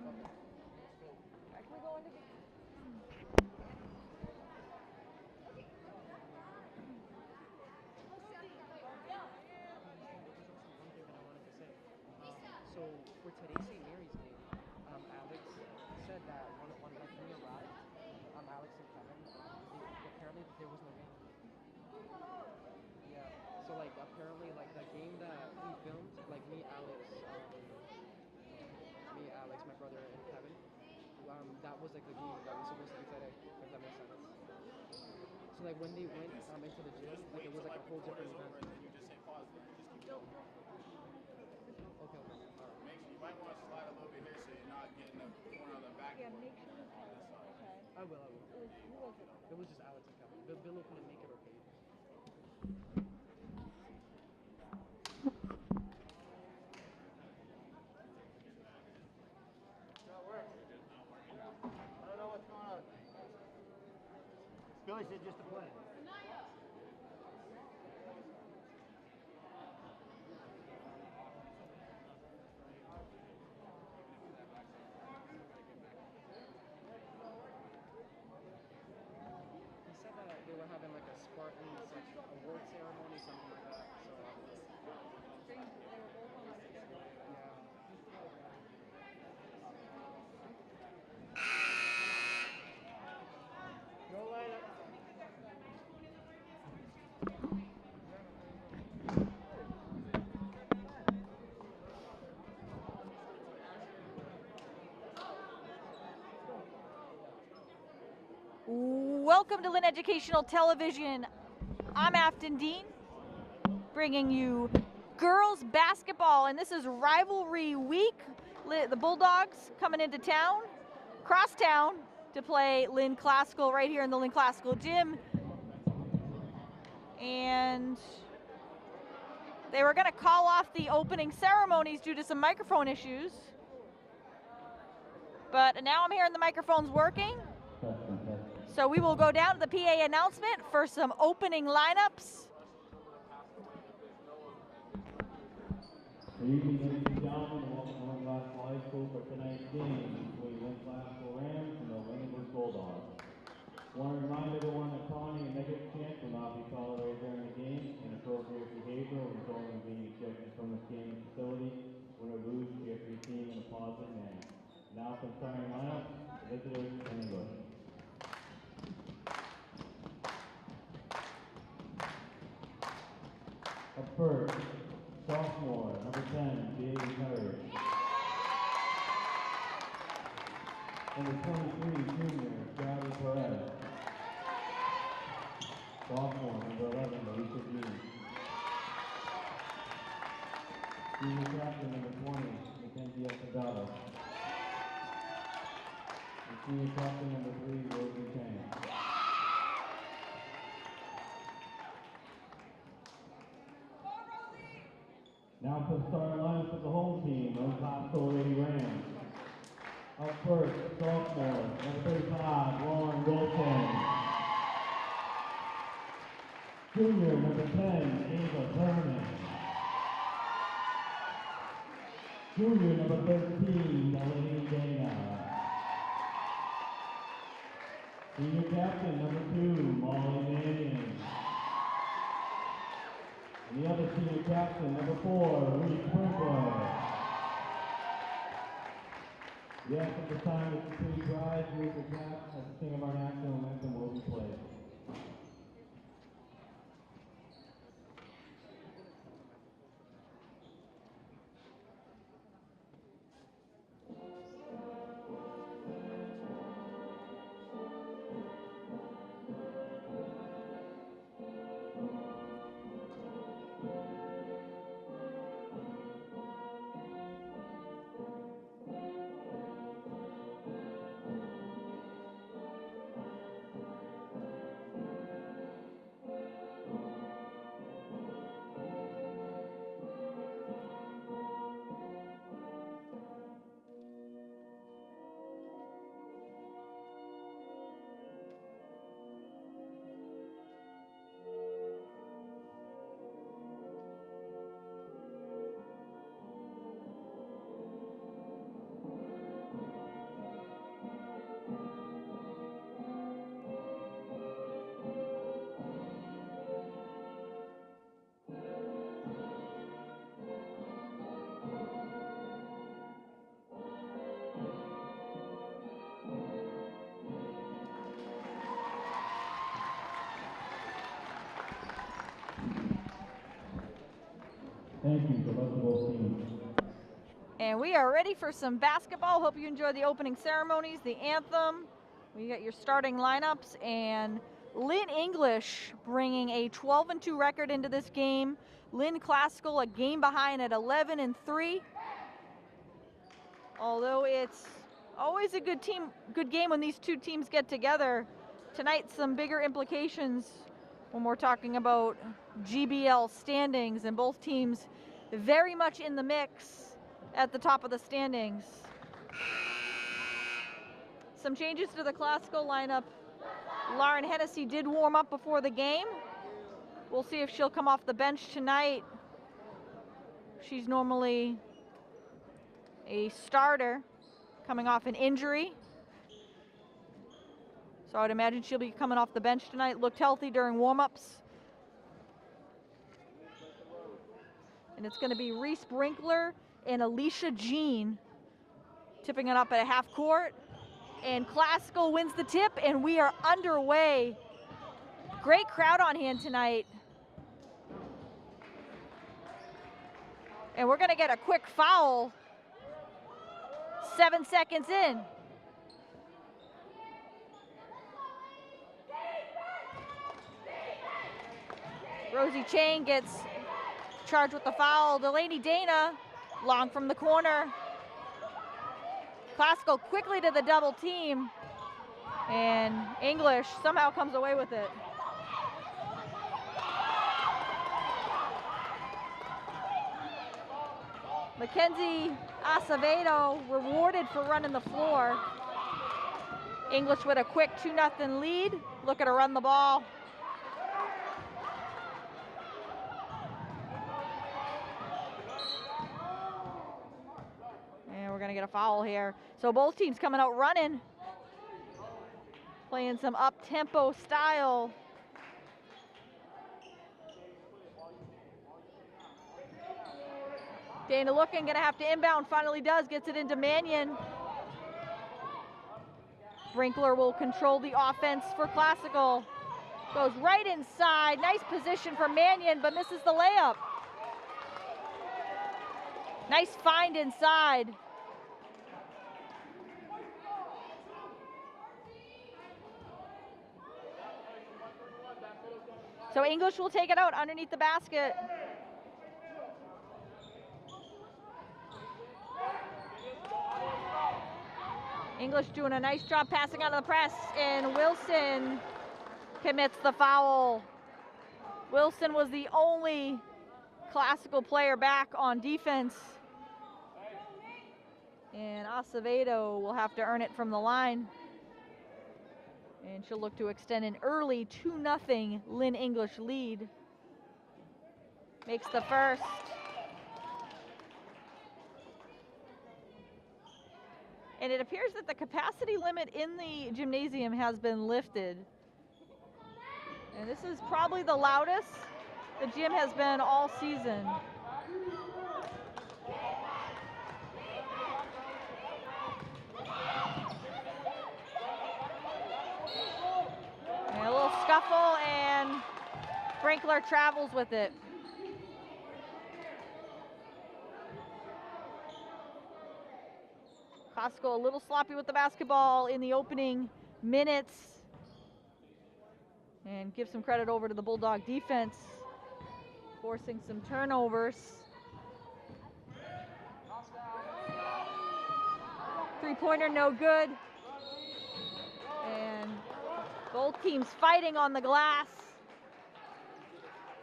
Can we go into the... So for today's St. Mary's game, Alex said that when like we arrived, Alex and Kevin, apparently there was no game. Yeah. So like apparently like the game that we filmed, like me, Alex, my brother, and Kevin, that was like the game that was supposed to be today. If that makes sense. So like when they went into the gym, like it was like a whole different event. Okay, okay. All right. Make sure you might want to slide a little bit here so you're not getting the corner on the back. Yeah, make sure it's out. Okay. I will. Who was it? It was just Alex and Kevin. Billo couldn't make it or Paige. I don't know what's going on. Billy said just to play. He said that they were having like a Spartans like award ceremony, something like that. So They were both on that together. yeah. Go light up. Welcome to Lynn Educational Television. I'm Afton Dean, bringing you girls basketball, and this is rivalry week. The Bulldogs coming into town, cross town, to play Lynn Classical right here in the Lynn Classical gym. And they were going to call off the opening ceremonies due to some microphone issues. But now I'm hearing the microphones working. So we will go down to the PA announcement for some opening lineups. Good evening, ladies and gentlemen, and welcome to Lynn Classical High School for tonight's game between Lynn Classical Rams and the Lynn Bulldogs. I want to remind everyone that taunting and negative chants will not be tolerated during the game. Inappropriate behavior will result in being ejected from the gaming facility. Win or lose, cheer for your team in a positive manner. Now for the starting lineup, visitors and English. Up first, sophomore, number 10, David Curry. Number 23, junior, Gabby Perez. Sophomore, number 11, Alicia Dean. Senior captain, number 20, Mackenzie Escobedo. And senior captain, number 3, Rosie Chang. Now for the starting lineup of the home team, Lynn Classical Lady Rams. Up first, sophomore, number 35, Lauren Wilson. Junior, number 10, Ava Thurman. Junior, number 13, Melanie Dana. Senior captain, number 2, Molly Mannion. And the other senior captain, number 4, Reed Sprinkler. Yes, at the time it's between tries, group of caps, as the sing of our national anthem will be played. Thank you. Good luck to both teams. And we are ready for some basketball. Hope you enjoy the opening ceremonies, the anthem. We got your starting lineups, and Lynn English bringing a 12-2 record into this game. Lynn Classical a game behind at 11-3. Although it's always a good game when these two teams get together. Tonight, some bigger implications when we're talking about GBL standings, and both teams very much in the mix at the top of the standings. Some changes to the Classical lineup. Lauren Hennessy did warm up before the game. We'll see if she'll come off the bench tonight. She's normally a starter coming off an injury. So I'd imagine she'll be coming off the bench tonight. Looked healthy during warm-ups. And it's going to be Reese Brinkler and Alicia Jean tipping it up at a half court. And Classical wins the tip, and we are underway. Great crowd on hand tonight. And we're going to get a quick foul 7 seconds in. Rosie Chang gets charged with the foul. Delaney Dana, long from the corner. Classical quickly to the double team, and English somehow comes away with it. Mackenzie Acevedo rewarded for running the floor. English with a quick 2-0 lead, looking to run the ball. And we're gonna get a foul here. So both teams coming out running, playing some up-tempo style. Dana looking, gonna have to inbound, finally does, gets it into Mannion. Brinkler will control the offense for Classical. Goes right inside, nice position for Mannion, but misses the layup. Nice find inside. So English will take it out underneath the basket. English doing a nice job passing out of the press, and Wilson commits the foul. Wilson was the only Classical player back on defense. And Acevedo will have to earn it from the line. And she'll look to extend an early 2-0 Lynn English lead. Makes the first. And it appears that the capacity limit in the gymnasium has been lifted. And this is probably the loudest the gym has been all season. And a little scuffle, and Brinkler travels with it. Costco a little sloppy with the basketball in the opening minutes. And give some credit over to the Bulldog defense, forcing some turnovers. Three-pointer no good. And both teams fighting on the glass.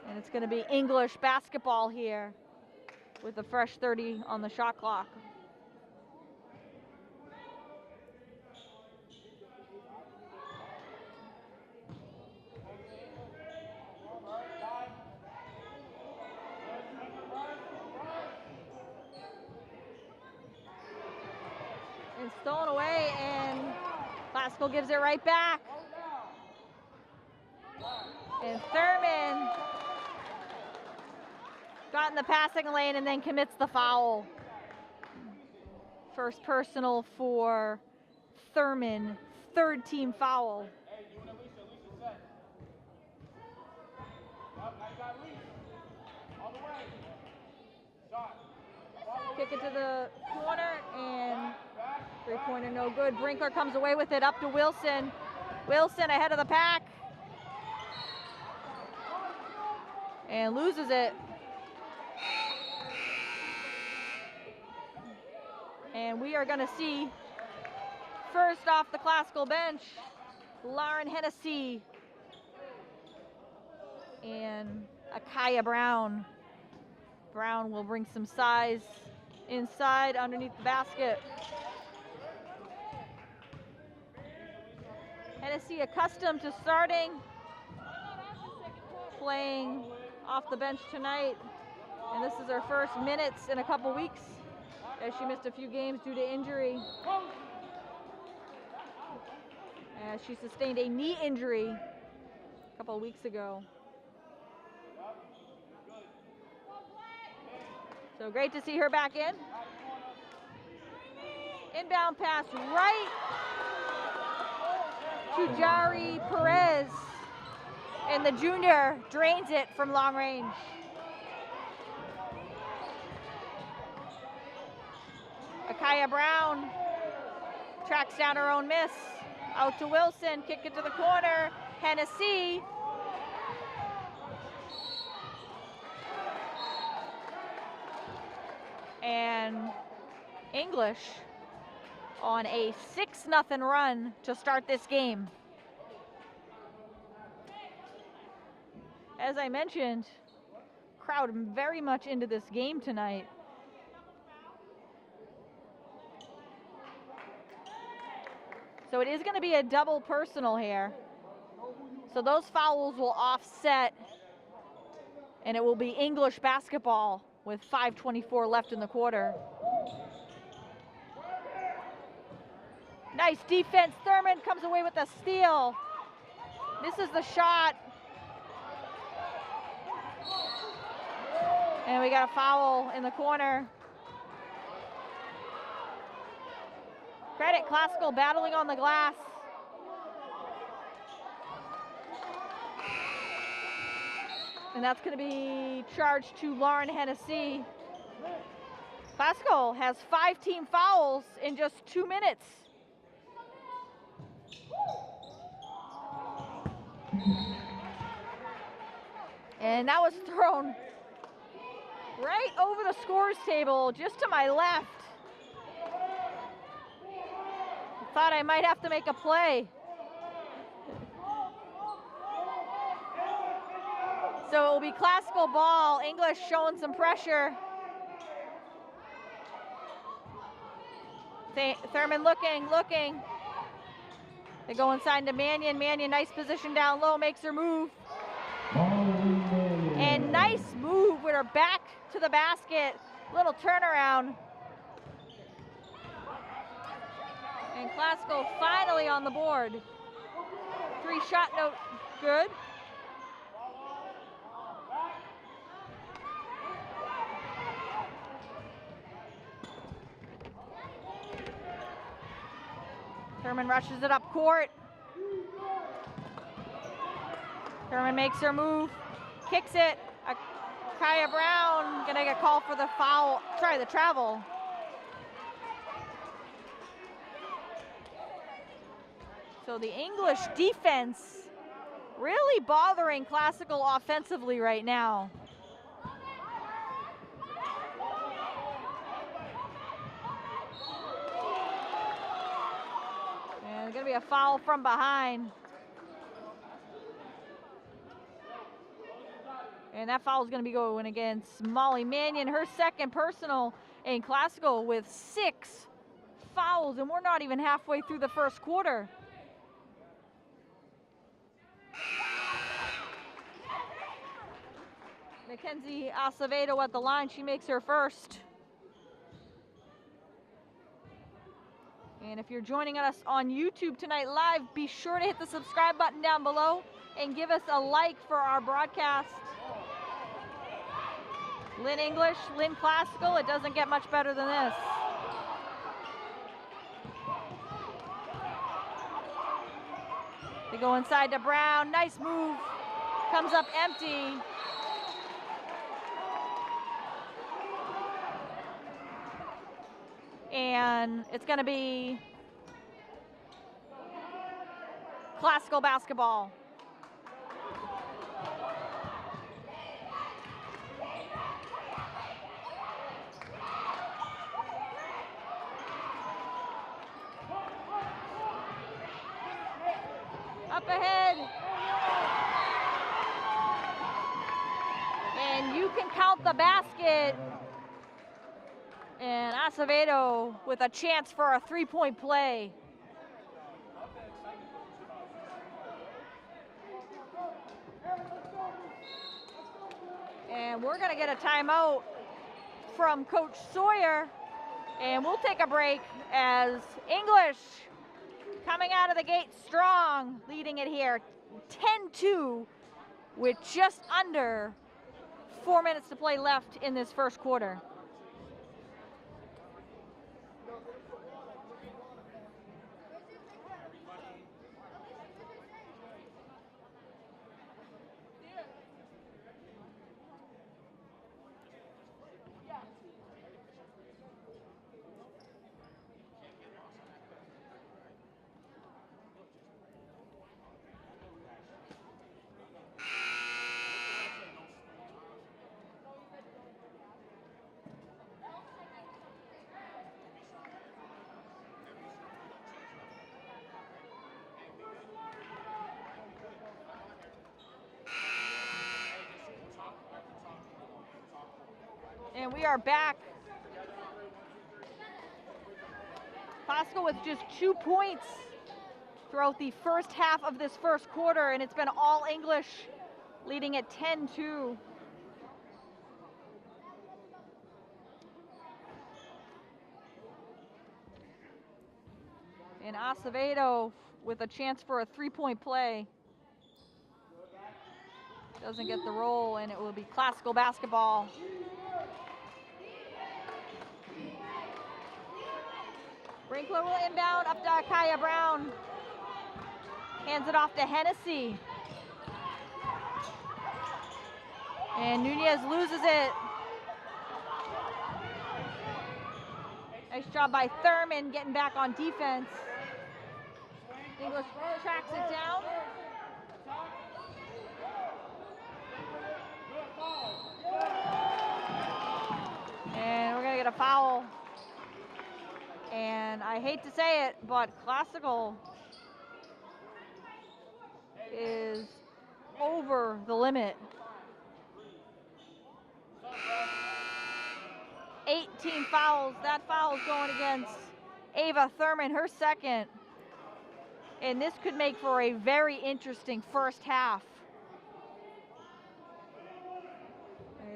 And it's going to be English basketball here with a fresh 30 on the shot clock. And stolen away, and Classical gives it right back. And Thurman got in the passing lane and then commits the foul. First personal for Thurman, third team foul. kick it to the corner, and three-pointer no good. Brinkler comes away with it, up to Wilson. Wilson ahead of the pack. And loses it. And we are going to see, first off the classical bench, Lauren Hennessy and Akaya Brown. Brown will bring some size inside underneath the basket. Hennessy accustomed to starting, playing off the bench tonight, and this is her first minutes in a couple weeks as she missed a few games due to injury. As she sustained a knee injury a couple of weeks ago. So great to see her back in. Inbound pass right to Jari Perez. And the junior drains it from long range. Akaya Brown tracks down her own miss. Out to Wilson, kick it to the corner. Hennessy. And English on a 6-0 run to start this game. As I mentioned, crowd very much into this game tonight. So it is going to be a double personal here. So those fouls will offset, and it will be English basketball with 5:24 left in the quarter. Nice defense. Thurman comes away with a steal. This is the shot. And we got a foul in the corner. Credit Classical battling on the glass. And that's going to be charged to Lauren Hennessy. Classical has 5 team fouls in just 2 minutes. And that was thrown right over the scores table, just to my left. Thought I might have to make a play. So it will be Classical ball. English showing some pressure. Thurman looking. They go inside to Mannion. Mannion, nice position down low, makes her move. And nice move with her back to the basket. Little turnaround. And Classical finally on the board. 3-shot note, good. Thurman rushes it up court. Thurman makes her move, kicks it. Kaya Brown gonna get called for the foul, the travel. So the English defense really bothering Classical offensively right now. And it's gonna be a foul from behind. And that foul is going to be going against Molly Mannion, her second personal in Classical with 6 fouls, and we're not even halfway through the first quarter. Mackenzie Acevedo at the line, she makes her first. And if you're joining us on YouTube tonight live, be sure to hit the subscribe button down below and give us a like for our broadcast. Lynn English, Lynn Classical, it doesn't get much better than this. They go inside to Brown, nice move, comes up empty. And it's going to be classical basketball. Up ahead. And you can count the basket. And Acevedo with a chance for a three-point play. And we're going to get a timeout from Coach Sawyer. And we'll take a break as English coming out of the gate strong, leading it here 10-2 with just under 4 minutes to play left in this first quarter. And we are back. Classical with just 2 points throughout the first half of this first quarter, and it's been all English, leading at 10-2. And Acevedo with a chance for a three-point play. Doesn't get the roll, and it will be classical basketball. Brinkler will inbound up to Akaya Brown. Hands it off to Hennessy. And Nunez loses it. Nice job by Thurman getting back on defense. English tracks it down. And we're going to get a foul. And I hate to say it, but Classical is over the limit. 18 fouls. That foul is going against Ava Thurman, her second. And this could make for a very interesting first half.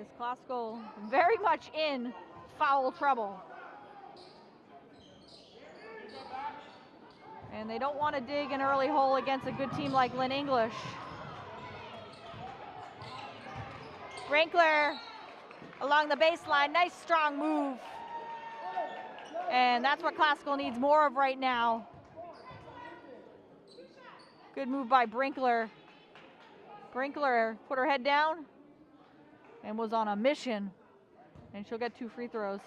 Is Classical very much in foul trouble. And they don't want to dig an early hole against a good team like Lynn English. Brinkler along the baseline, nice strong move. And that's what Classical needs more of right now. Good move by Brinkler. Brinkler put her head down and was on a mission. And she'll get 2 free throws.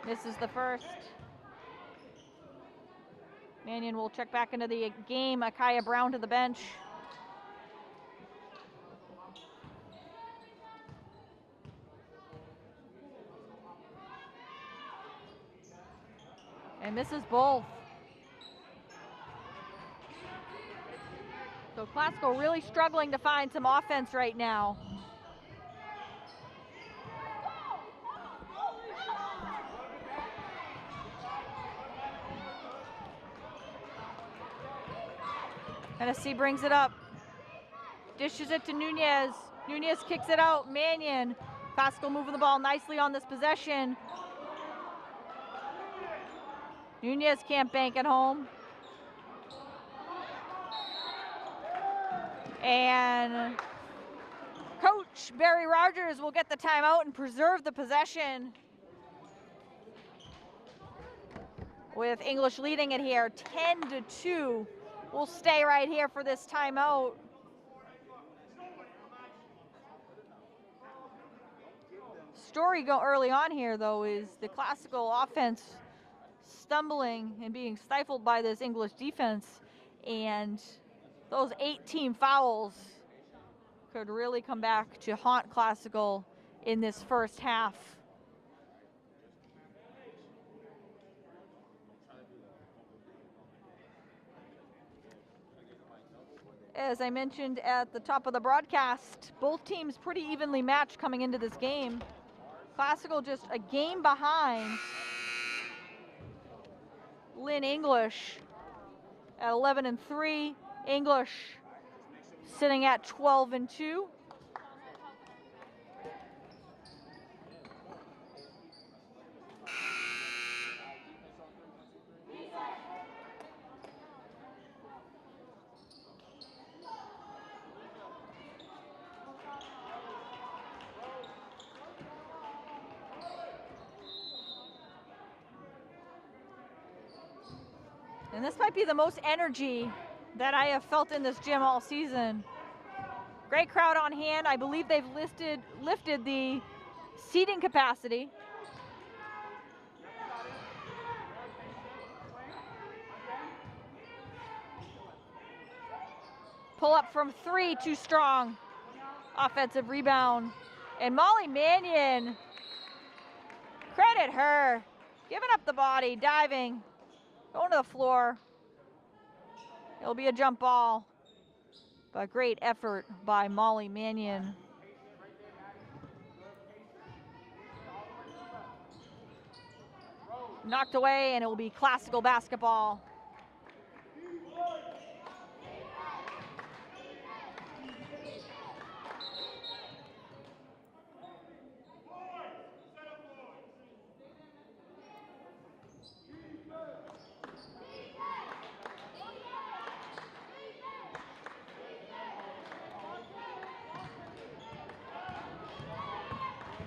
This is the first. Mannion will check back into the game. Akaya Brown to the bench. And misses both. So Classical really struggling to find some offense right now. Hennessy brings it up. Dishes it to Nunez. Nunez kicks it out. Mannion. Classical moving the ball nicely on this possession. Nunez can't bank it home. And Coach Barry Rogers will get the timeout and preserve the possession. With English leading it here 10-2. We'll stay right here for this timeout. story early on here, though, is the Classical offense stumbling and being stifled by this English defense, and those 8 team fouls could really come back to haunt Classical in this first half. As I mentioned at the top of the broadcast, both teams pretty evenly matched coming into this game. Classical just a game behind Lynn English at 11-3. English sitting at 12-2. And this might be the most energy that I have felt in this gym all season. Great crowd on hand. I believe they've lifted the seating capacity. Pull up from 3, too strong. Offensive rebound. And Molly Mannion, credit her, giving up the body, diving, going to the floor. It'll be a jump ball, but great effort by Molly Mannion. Knocked away, and it will be Classical basketball.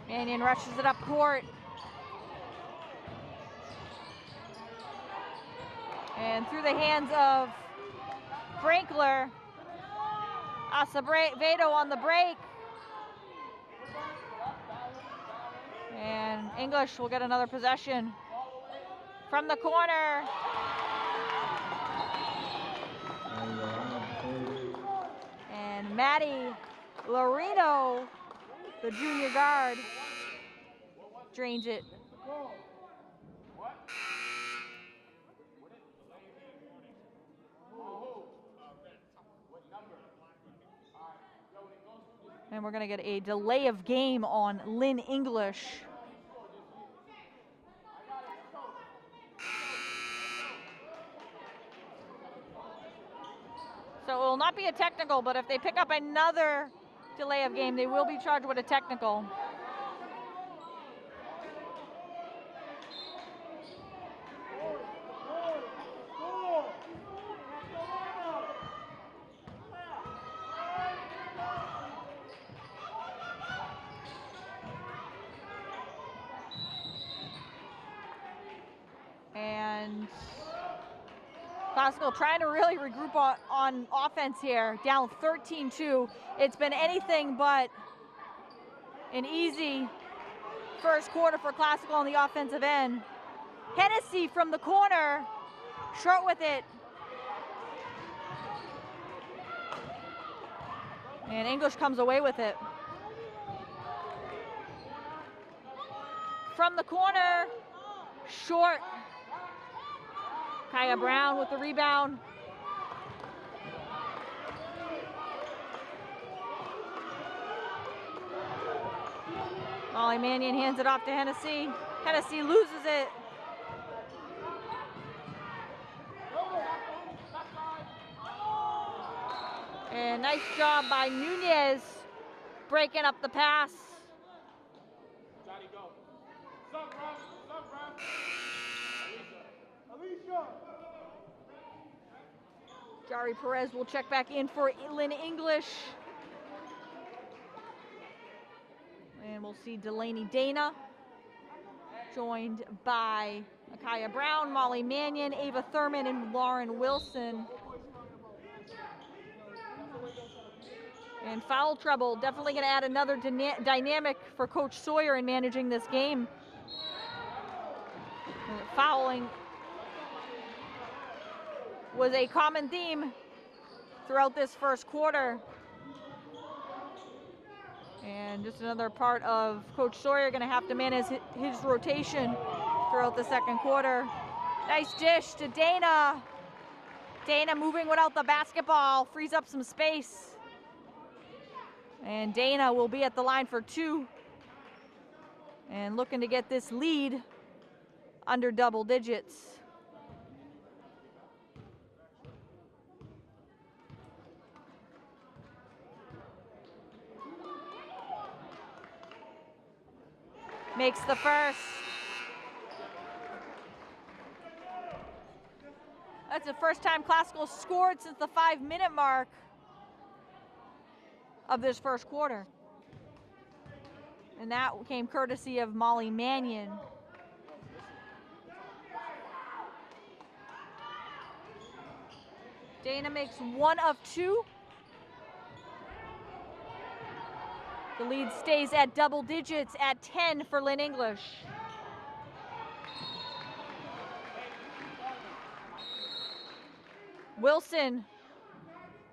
Mannion rushes it up court. And through the hands of Frankler. Acevedo on the break. And English will get another possession from the corner. And Maddie Lorino, the junior guard, drains it. And we're going to get a delay of game on Lynn English. So it will not be a technical, but if they pick up another delay of game, they will be charged with a technical. And Classical trying to really regroup on offense here, down 13-2. It's been anything but an easy first quarter for Classical on the offensive end. Hennessy from the corner, short with it. And English comes away with it. From the corner, short. Kaya Brown with the rebound. Molly Mannion hands it off to Hennessy. Hennessy loses it. And nice job by Nunez breaking up the pass. Jari Perez will check back in for Lynn English. And we'll see Delaney Dana, joined by Akaya Brown, Molly Mannion, Ava Thurman, and Lauren Wilson. And foul trouble, definitely going to add another dynamic for Coach Sawyer in managing this game. Fouling was a common theme throughout this first quarter. And just another part of Coach Sawyer going to have to manage his rotation throughout the second quarter. Nice dish to Dana. Dana moving without the basketball, frees up some space. And Dana will be at the line for 2. And looking to get this lead under double digits. Makes the first. That's the first time Classical scored since the 5-minute mark of this first quarter. And that came courtesy of Molly Mannion. Dana makes 1 of 2. The lead stays at double digits at 10 for Lynn English. Wilson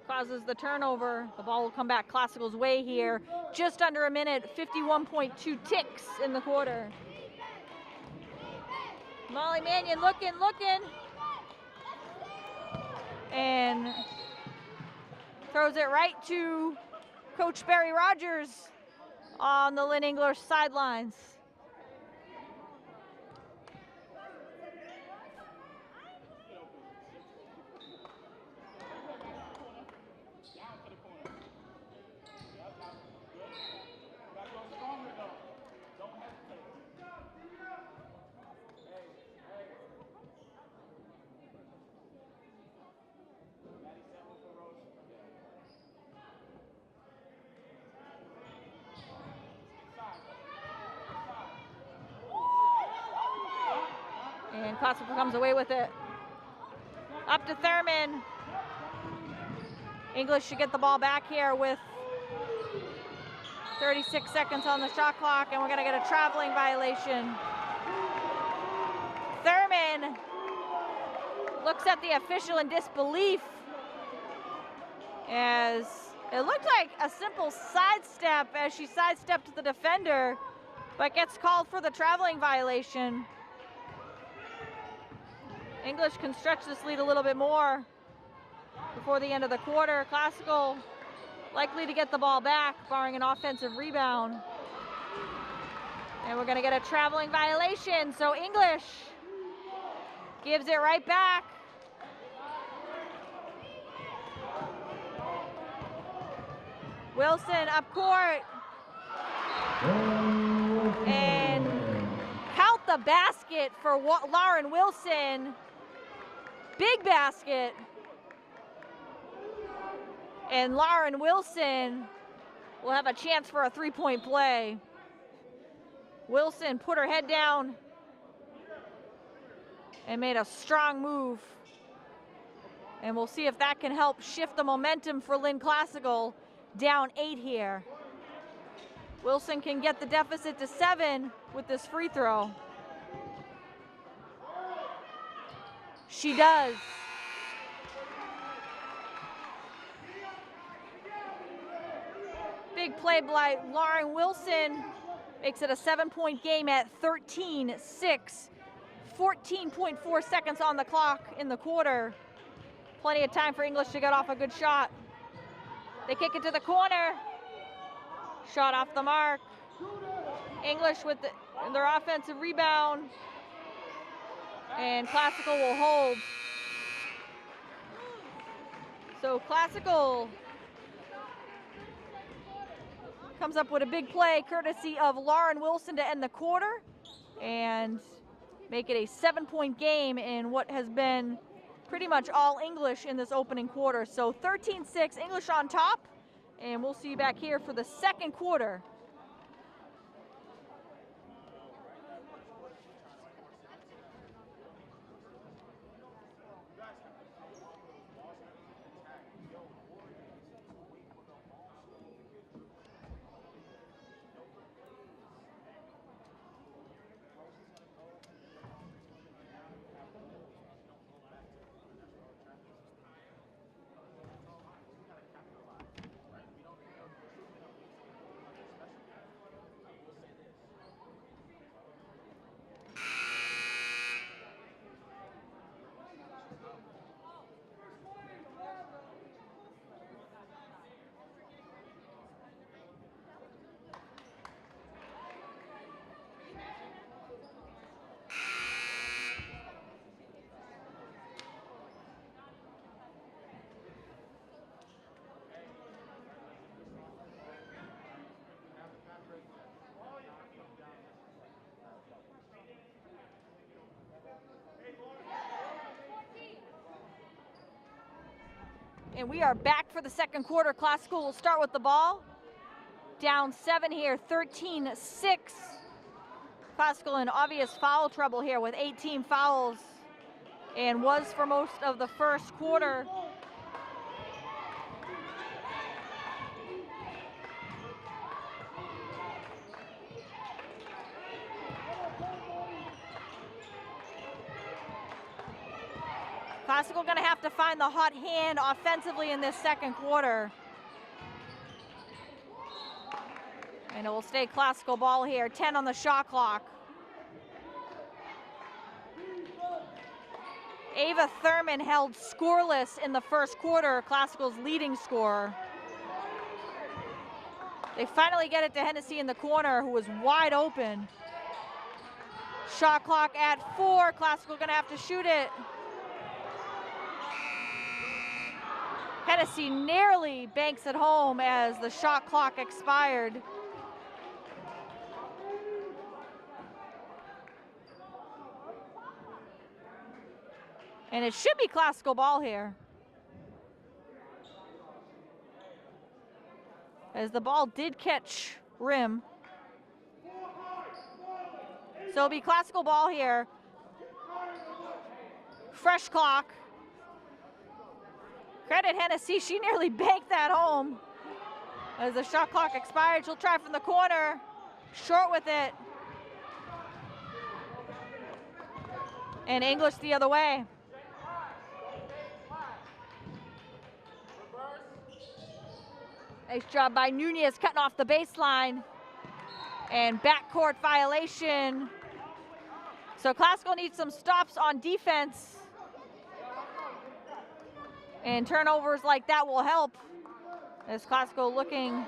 causes the turnover. The ball will come back Classical's way here. Just under a minute, 51.2 ticks in the quarter. Molly Mannion looking. And throws it right to Coach Barry Rogers on the Lynn English sidelines. And Classical comes away with it. Up to Thurman. English should get the ball back here with 36 seconds on the shot clock, and we're going to get a traveling violation. Thurman looks at the official in disbelief, as it looked like a simple sidestep as she sidestepped the defender, but gets called for the traveling violation. English can stretch this lead a little bit more before the end of the quarter. Classical likely to get the ball back, barring an offensive rebound. And we're going to get a traveling violation, so English gives it right back. Wilson up court. And count the basket for Lauren Wilson. Big basket. And Lauren Wilson will have a chance for a 3-point play. Wilson put her head down and made a strong move. And we'll see if that can help shift the momentum for Lynn Classical. Down 8 here. Wilson can get the deficit to 7 with this free throw. She does. Big play by Lauren Wilson makes it a 7-point game at 13-6. 14.4 seconds on the clock in the quarter. Plenty of time for English to get off a good shot. They kick it to the corner. Shot off the mark. English with their offensive rebound. And Classical will hold. So Classical comes up with a big play courtesy of Lauren Wilson to end the quarter and make it a 7-point game in what has been pretty much all English in this opening quarter. So 13-6, English on top, and we'll see you back here for the second quarter. And we are back for the second quarter. Classical will start with the ball. Down 7 here, 13-6. Classical in obvious foul trouble here with 18 fouls, and was for most of the first quarter. Classical gonna have to find the hot hand offensively in this second quarter. And it will stay Classical ball here, 10 on the shot clock. Ava Thurman held scoreless in the first quarter, Classical's leading scorer. They finally get it to Hennessy in the corner, who was wide open. Shot clock at 4, Classical gonna have to shoot it. Hennessy nearly banks it home as the shot clock expired. And it should be Classical ball here, as the ball did catch rim. So it'll be Classical ball here. Fresh clock. Credit Hennessy, she nearly banked that home. As the shot clock expired, she'll try from the corner. Short with it. And English the other way. Nice job by Nunez cutting off the baseline. And backcourt violation. So Classical needs some stops on defense. And turnovers like that will help, as Classical looking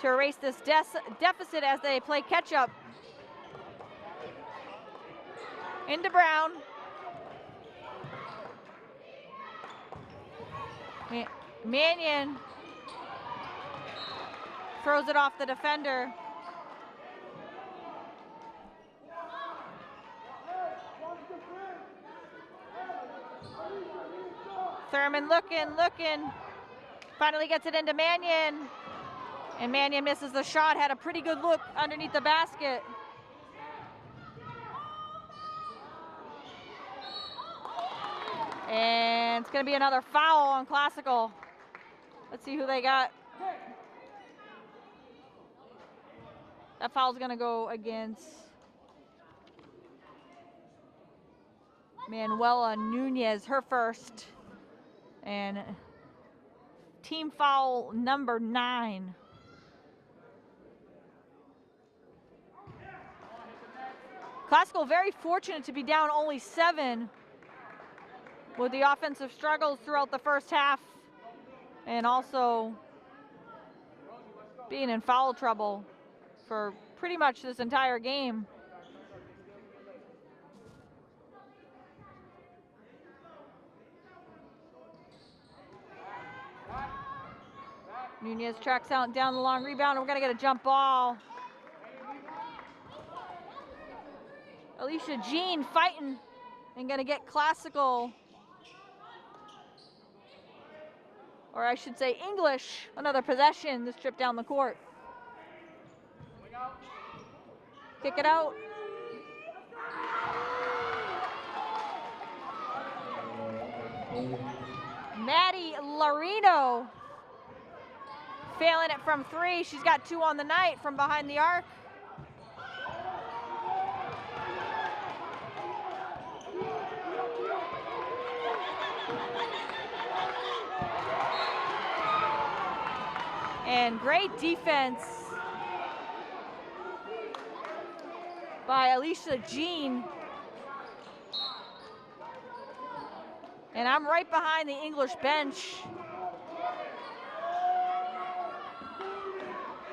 to erase this deficit as they play catch-up. Into Brown. Mannion throws it off the defender. Thurman looking. Finally gets it into Mannion. And Mannion misses the shot, had a pretty good look underneath the basket. And it's gonna be another foul on Classical. Let's see who they got. That foul's gonna go against Manuela Nunez, her first. And team foul number 9. Classical very fortunate to be down only 7 with the offensive struggles throughout the first half, and also being in foul trouble for pretty much this entire game. Nunez tracks out down the long rebound, and we're gonna get a jump ball. Alicia Jean fighting and gonna get Classical, or I should say English, another possession this trip down the court. Kick it out. Maddie Larino failing it from 3. She's got 2 on the night from behind the arc. And great defense by Alicia Jean. And I'm right behind the English bench.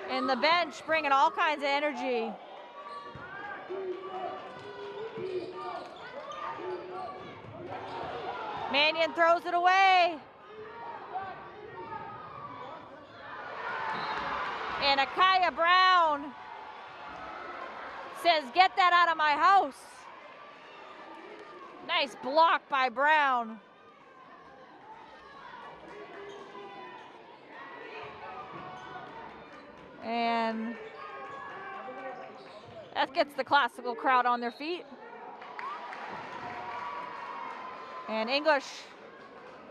And the bench bringing all kinds of energy. Mannion throws it away. And Akaya Brown says, "Get that out of my house." Nice block by Brown. And that gets the classical crowd on their feet. And English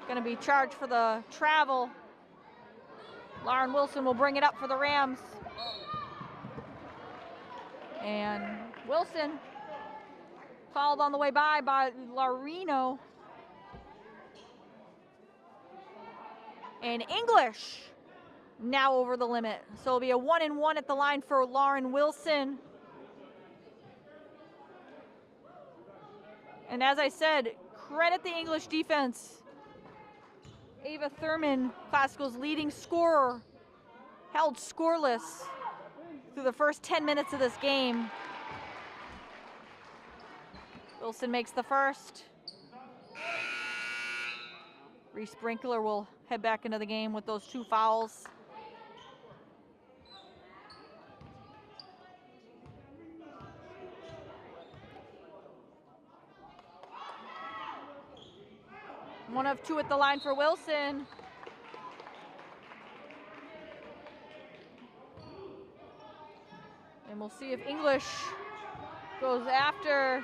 going to be charged for the travel. Lauren Wilson will bring it up for the Rams. And Wilson fouled on the way by Larino. And English now over the limit. So it'll be a 1-and-1 at the line for Lauren Wilson. And as I said, credit the English defense. Ava Thurman, Classical's leading scorer, held scoreless through the first 10 minutes of this game. Wilson makes the first. Reese Sprinkler will head back into the game with those 2 fouls. One of 2 at the line for Wilson. And we'll see if English goes after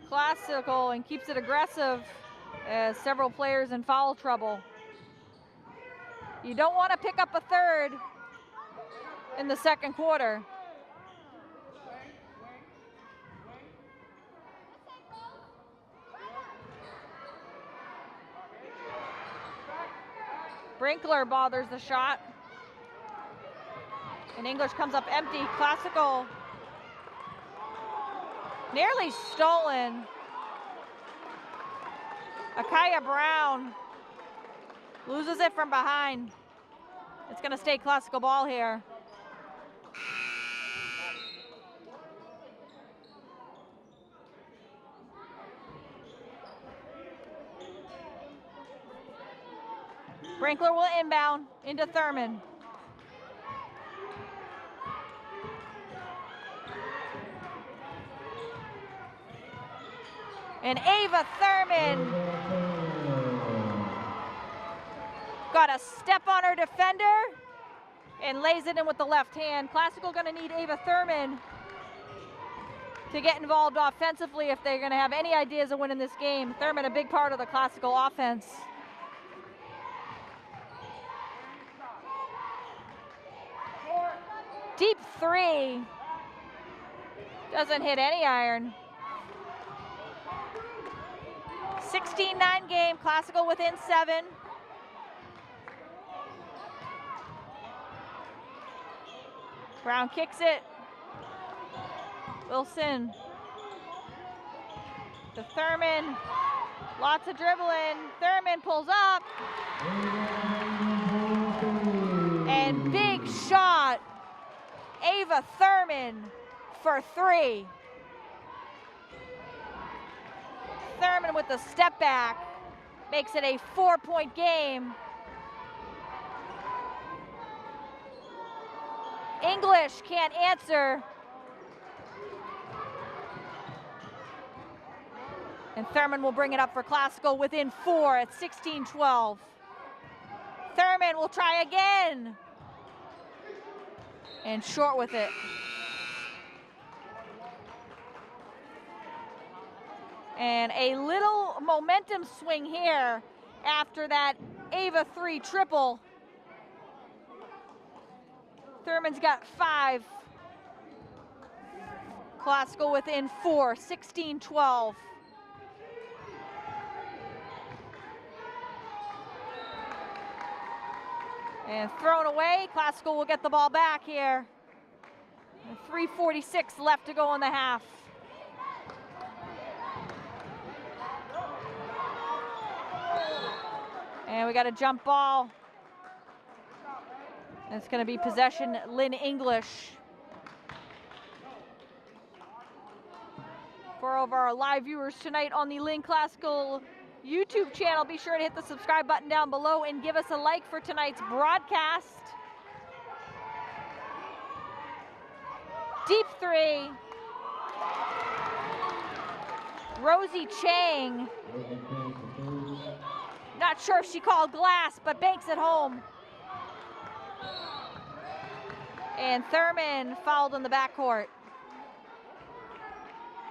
Classical and keeps it aggressive, as several players in foul trouble. You don't want to pick up a third in the second quarter. Sprinkler bothers the shot. And English comes up empty. Classical nearly stolen. Akaya Brown loses it from behind. It's going to stay Classical ball here. Sprinkler will inbound into Thurman. And Ava Thurman got a step on her defender and lays it in with the left hand. Classical going to need Ava Thurman to get involved offensively if they're going to have any ideas of winning this game. Thurman, a big part of the Classical offense. Deep 3. Doesn't hit any iron. 16-9 game, Classical within 7. Brown kicks it. Wilson to Thurman. Lots of dribbling. Thurman pulls up. And big shot. Ava Thurman for 3. Thurman with the step back makes it a 4-point game. English can't answer. And Thurman will bring it up for Classical within 4 at 16-12. Thurman will try again. And short with it. And a little momentum swing here after that Ava 3 triple. Thurman's got 5. Classical within 4, 16-12. And thrown away. Classical will get the ball back here. 3:46 left to go in the half. And we got a jump ball. It's going to be possession, Lynn English. For all of our live viewers tonight on the Lynn Classical YouTube channel, be sure to hit the subscribe button down below and give us a like for tonight's broadcast. Deep 3. Rosie Chang. Not sure if she called glass, but banks it home. And Thurman fouled in the backcourt.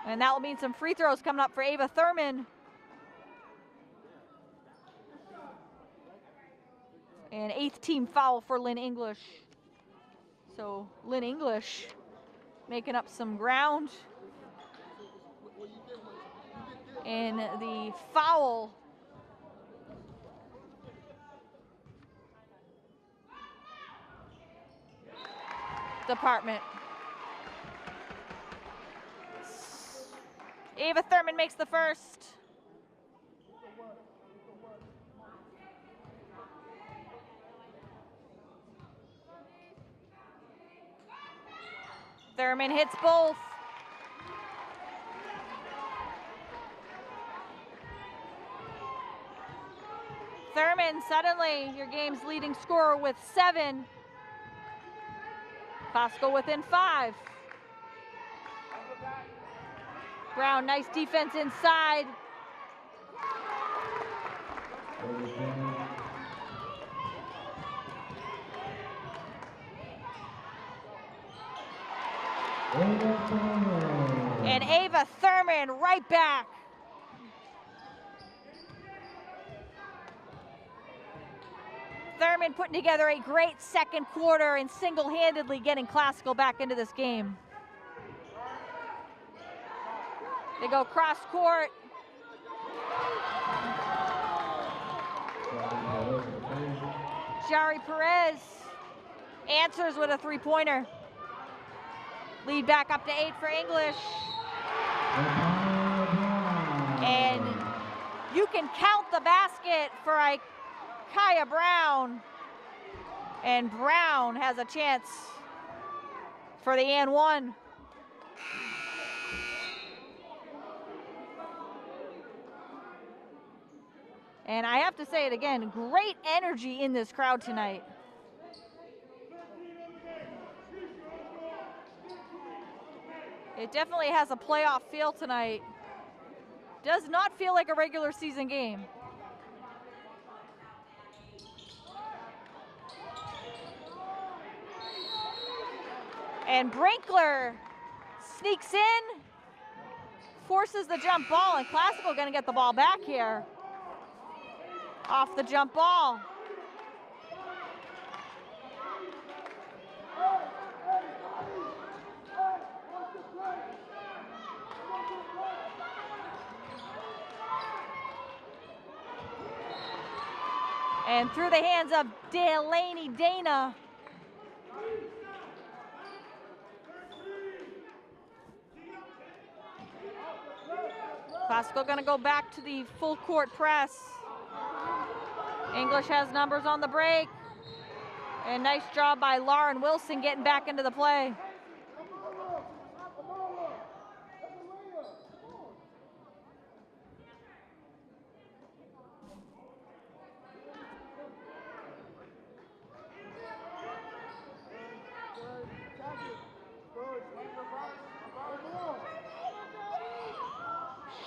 And that will mean some free throws coming up for Ava Thurman. And 8th team foul for Lynn English. So Lynn English making up some ground. In the foul department. Ava Thurman makes the first. Thurman hits both. Thurman, suddenly your game's leading scorer with 7. Costco within 5. Brown, nice defense inside. And Ava Thurman right back. Thurman putting together a great second quarter and single-handedly getting Classical back into this game. They go cross court. Jari Perez answers with a 3-pointer. Lead back up to 8 for English. And you can count the basket for Kaya Brown. And Brown has a chance for the and one. And I have to say it again, great energy in this crowd tonight. It definitely has a playoff feel tonight. Does not feel like a regular season game. And Brinkler sneaks in, forces the jump ball, and Classical gonna get the ball back here. Off the jump ball. And through the hands of Delaney Dana. Classical gonna go back to the full court press. English has numbers on the break. And nice job by Lauren Wilson getting back into the play.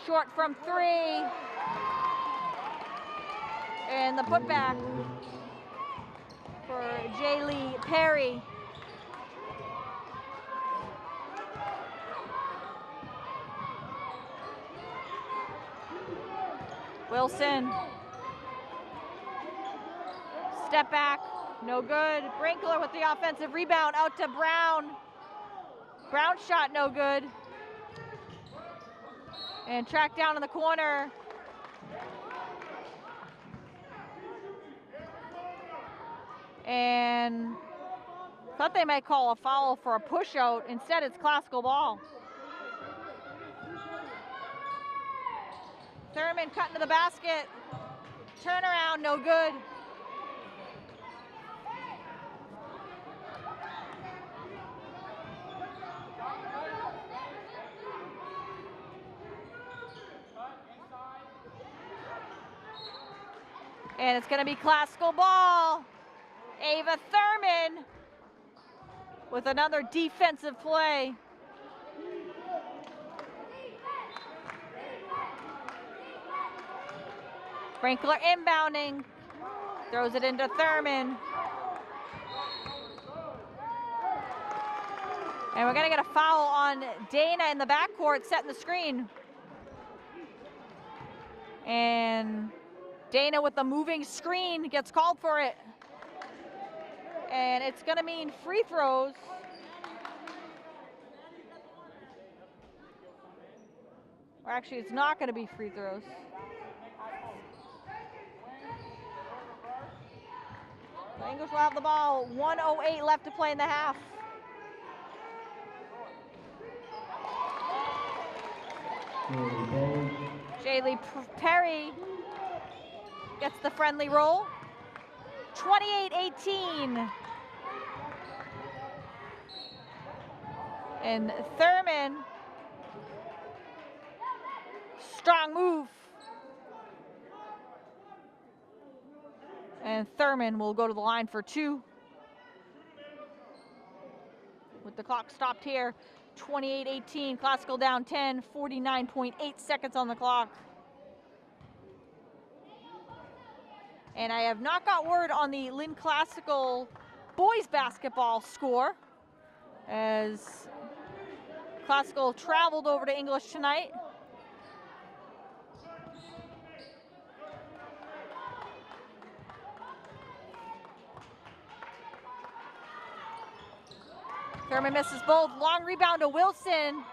Short from 3. And the putback for Jaylee Perry. Wilson. Step back, no good. Brinkler with the offensive rebound out to Brown. Brown shot no good. And tracked down in the corner. And thought they might call a foul for a push out. Instead, it's Classical ball. Thurman cutting to the basket. Turnaround, no good. And it's gonna be Classical ball. Ava Thurman with another defensive play. Brinkler inbounding, throws it into Thurman. And we're gonna get a foul on Dana in the backcourt, setting the screen. And Dana with the moving screen gets called for it. And it's gonna mean free throws. Or actually, it's not gonna be free throws. The English will have the ball. 1:08 left to play in the half. Jaylee Perry gets the friendly roll. 28-18. And Thurman, strong move. And Thurman will go to the line for two. With the clock stopped here, 28-18, Classical down 10, 49.8 seconds on the clock. And I have not got word on the Lynn Classical boys basketball score, as Classical traveled over to English tonight. Thurman misses both. Long rebound to Wilson.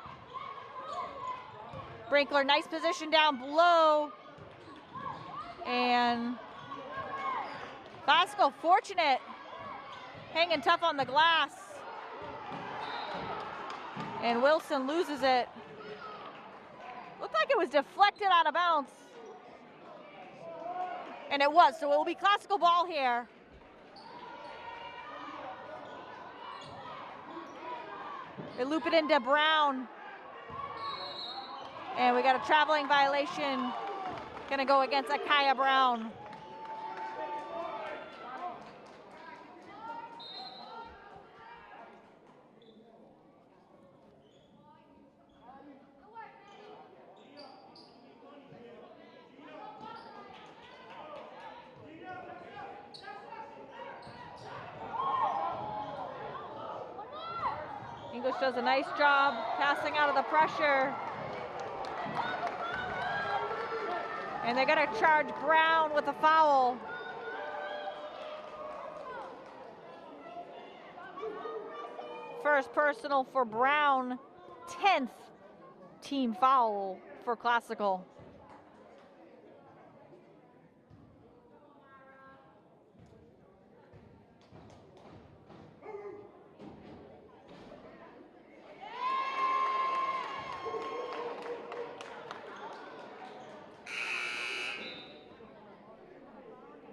Brinkler, nice position down below. And Classical fortunate, hanging tough on the glass. And Wilson loses it. Looked like it was deflected out of bounds. And it was, so it will be Classical ball here. They loop it into Brown. And we got a traveling violation. Gonna go against Akaya Brown. English does a nice job passing out of the pressure. And they're gonna charge Brown with a foul. First personal for Brown, 10th team foul for Classical.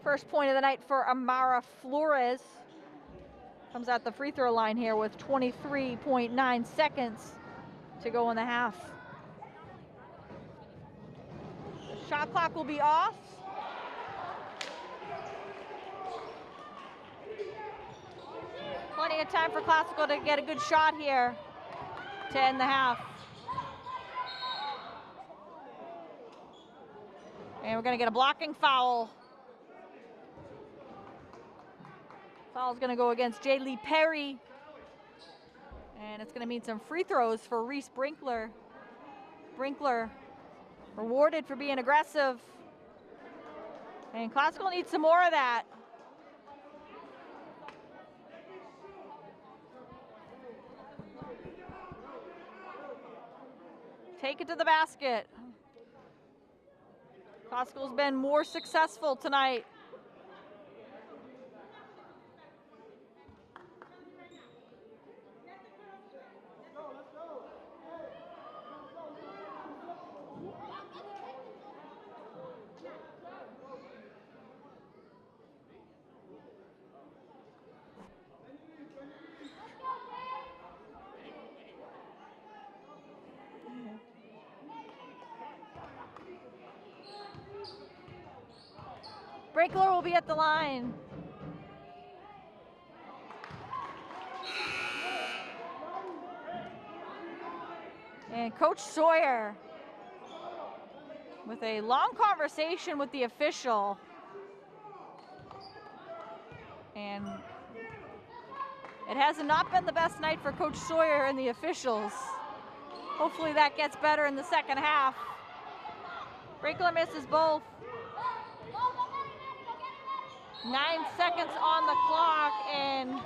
First point of the night for Amara Flores. Comes out the free throw line here with 23.9 seconds to go in the half. The shot clock will be off. Plenty of time for Classical to get a good shot here to end the half. And we're gonna get a blocking foul. Foul's gonna go against Jaylee Perry. And it's gonna mean some free throws for Reese Brinkler. Brinkler rewarded for being aggressive. And Classical needs some more of that. Take it to the basket. Classical's been more successful tonight. Brinkler will be at the line. And Coach Sawyer with a long conversation with the official. And It has not been the best night for Coach Sawyer and the officials. Hopefully that gets better in the second half. Brinkler misses both. 9 seconds on the clock, and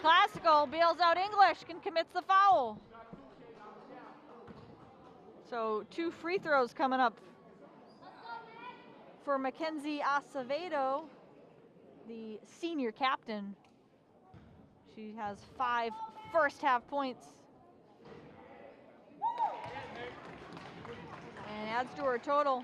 Classical bails out English and commits the foul. So 2 free throws coming up for Mackenzie Acevedo, the senior captain. She has 5 first half points. And adds to her total.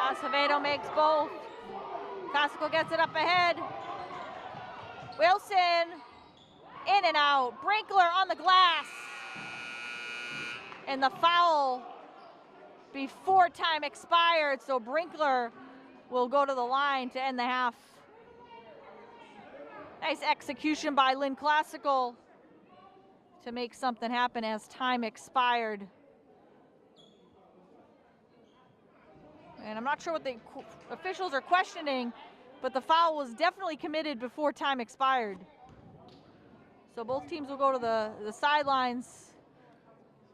Acevedo makes both. Classical gets it up ahead. Wilson, in and out. Brinkler on the glass. And the foul before time expired, so Brinkler will go to the line to end the half. Nice execution by Lynn Classical to make something happen as time expired. And I'm not sure what the officials are questioning, but the foul was definitely committed before time expired. So both teams will go to the sidelines.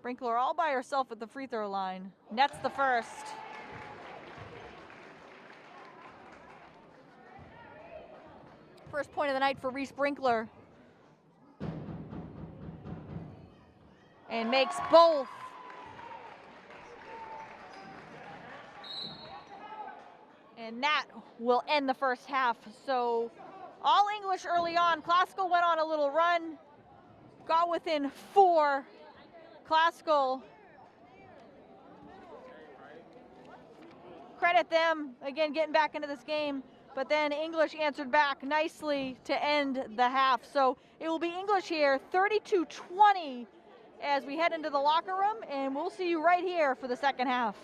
Brinkler all by herself at the free throw line. Nets the first. First point of the night for Reese Brinkler. And makes both. And that will end the first half. So all English early on. Classical went on a little run, got within 4. Classical, credit them, again, getting back into this game. But then English answered back nicely to end the half. So it will be English here, 32-20 as we head into the locker room. And we'll see you right here for the second half.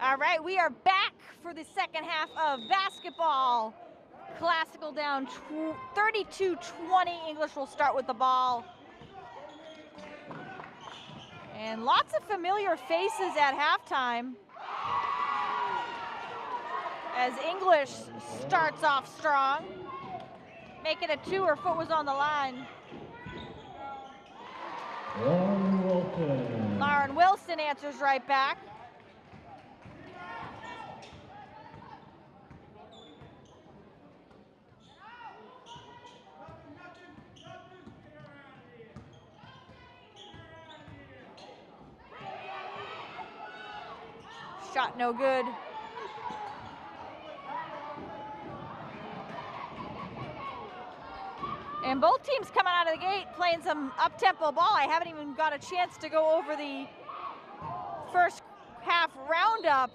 All right, we are back for the second half of basketball. Classical down 32-20. English will start with the ball. And lots of familiar faces at halftime as English starts off strong. Make it a 2, her foot was on the line. Lauren Wilson answers right back. Shot no good. And both teams coming out of the gate playing some up-tempo ball. I haven't even got a chance to go over the first half roundup.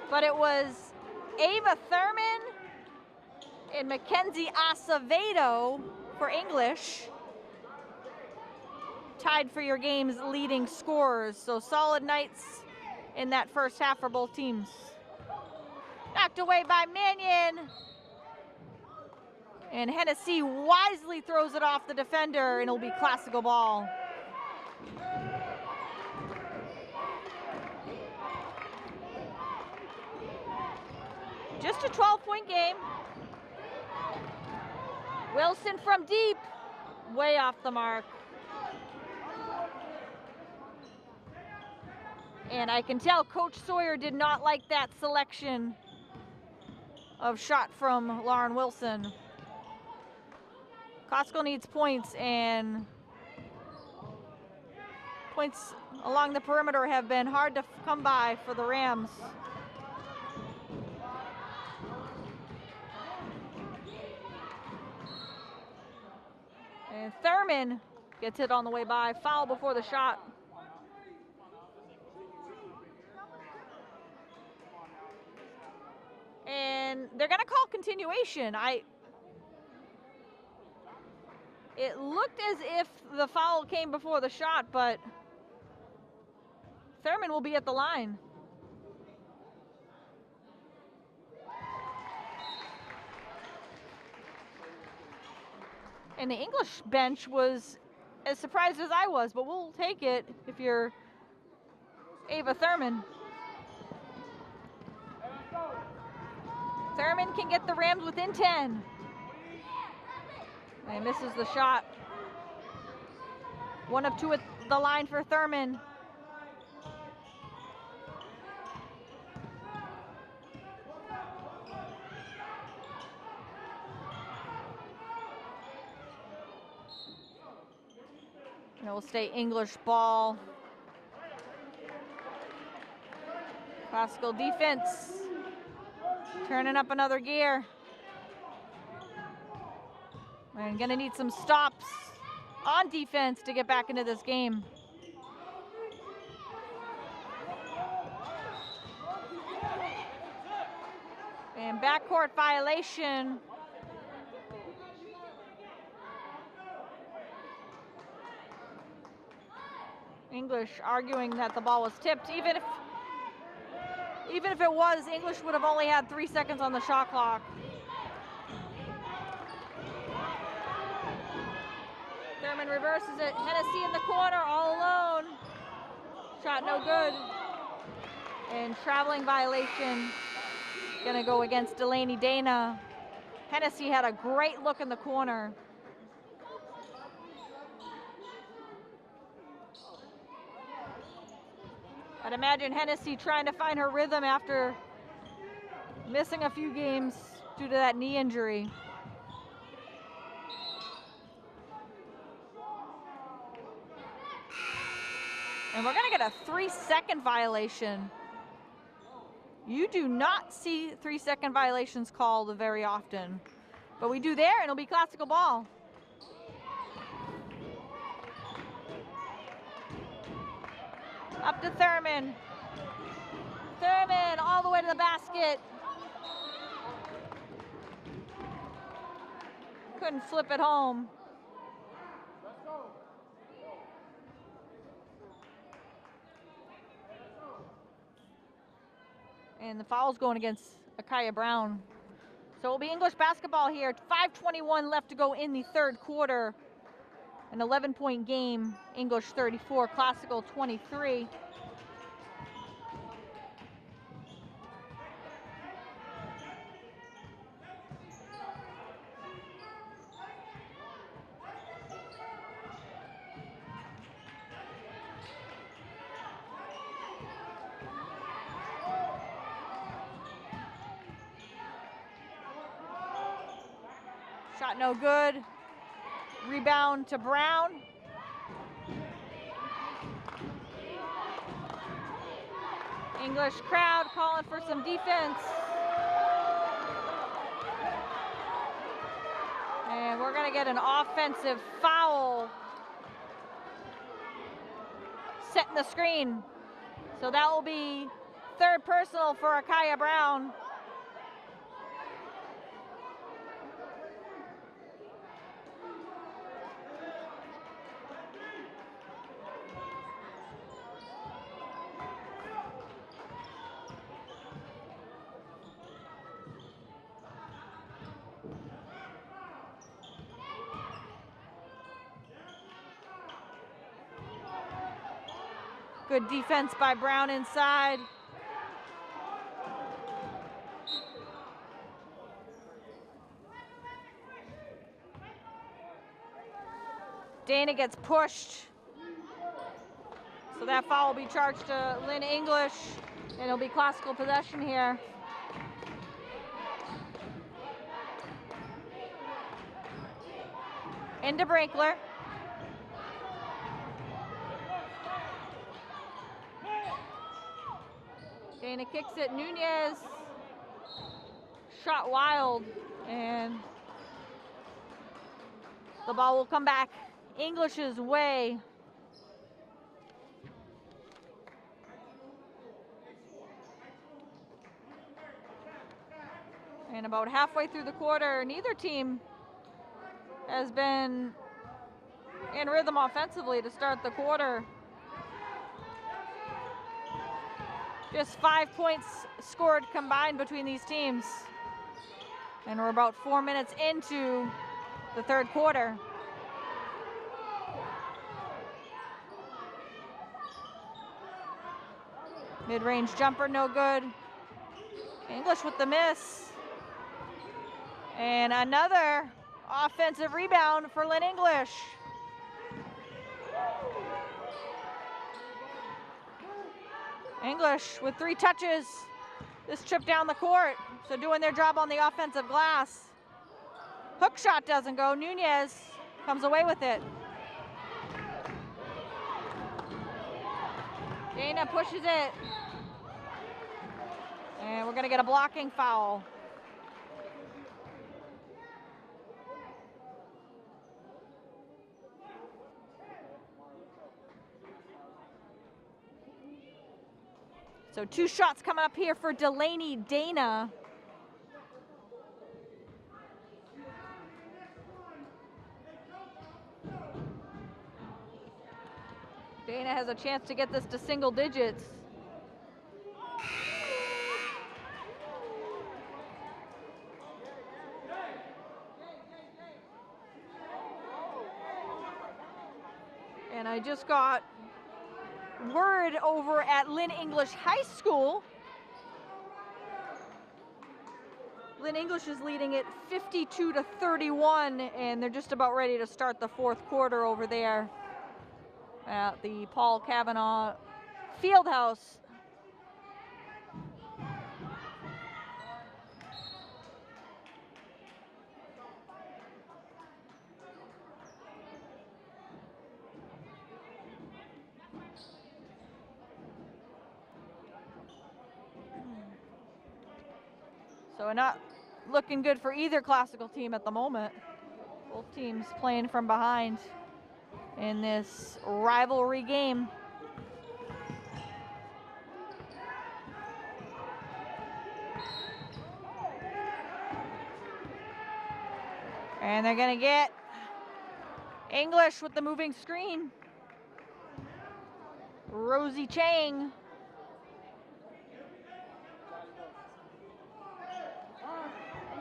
But it was Ava Thurman and Mackenzie Acevedo for English, tied for your game's leading scorers. So solid nights in that first half for both teams. Knocked away by Mannion. And Hennessy wisely throws it off the defender, and it'll be classical ball. Just a 12-point game. Wilson from deep, way off the mark. And I can tell Coach Sawyer did not like that selection of shot from Lauren Wilson. Costco needs points, and points along the perimeter have been hard to come by for the Rams. And Thurman gets hit on the way by, foul before the shot. And they're gonna call continuation. It looked as if the foul came before the shot, but Thurman will be at the line. And the English bench was as surprised as I was, but we'll take it if you're Ava Thurman. Thurman can get the Rams within 10. And misses the shot. 1 of 2 at the line for Thurman. And it will stay English ball. Classical defense. Turning up another gear. And gonna need some stops on defense to get back into this game. And backcourt violation. English arguing that the ball was tipped. Even if it was, English would have only had 3 seconds on the shot clock. Thurman reverses it. Hennessy in the corner, all alone. Shot no good. And traveling violation. Gonna go against Delaney Dana. Hennessy had a great look in the corner. I'd imagine Hennessy trying to find her rhythm after missing a few games due to that knee injury. And we're gonna get a 3-second violation. You do not see 3-second violations called very often, but we do there, and it'll be classical ball. Up to Thurman. Thurman all the way to the basket. Couldn't flip it home. And the foul's going against Akaya Brown. So it'll be English basketball here. 5:21 left to go in the third quarter. An 11-point game. English 34, Classical 23. Shot no good. Rebound to Brown. English crowd calling for some defense. And we're gonna get an offensive foul. Setting the screen. So that will be third personal for Akaya Brown. Good defense by Brown inside. Dana gets pushed. So that foul will be charged to Lynn English, and it'll be classical possession here. Into Brinkler. Dana kicks it, Nunez. Shot wild, and the ball will come back English's way. And about halfway through the quarter, neither team has been in rhythm offensively to start the quarter. Just 5 points scored combined between these teams. And we're about 4 minutes into the third quarter. Mid-range jumper, no good. English with the miss. And another offensive rebound for Lynn English. English with 3 touches this trip down the court. So doing their job on the offensive glass. Hook shot doesn't go. Nunez comes away with it. Dana pushes it. And we're going to get a blocking foul. So 2 shots coming up here for Delaney Dana. Dana has a chance to get this to single digits. And I just got word over at Lynn English High School. Lynn English is leading it 52-31, and they're just about ready to start the fourth quarter over there at the Paul Cavanaugh Fieldhouse. So not looking good for either classical team at the moment. Both teams playing from behind in this rivalry game. And they're gonna get English with the moving screen. Rosie Chang.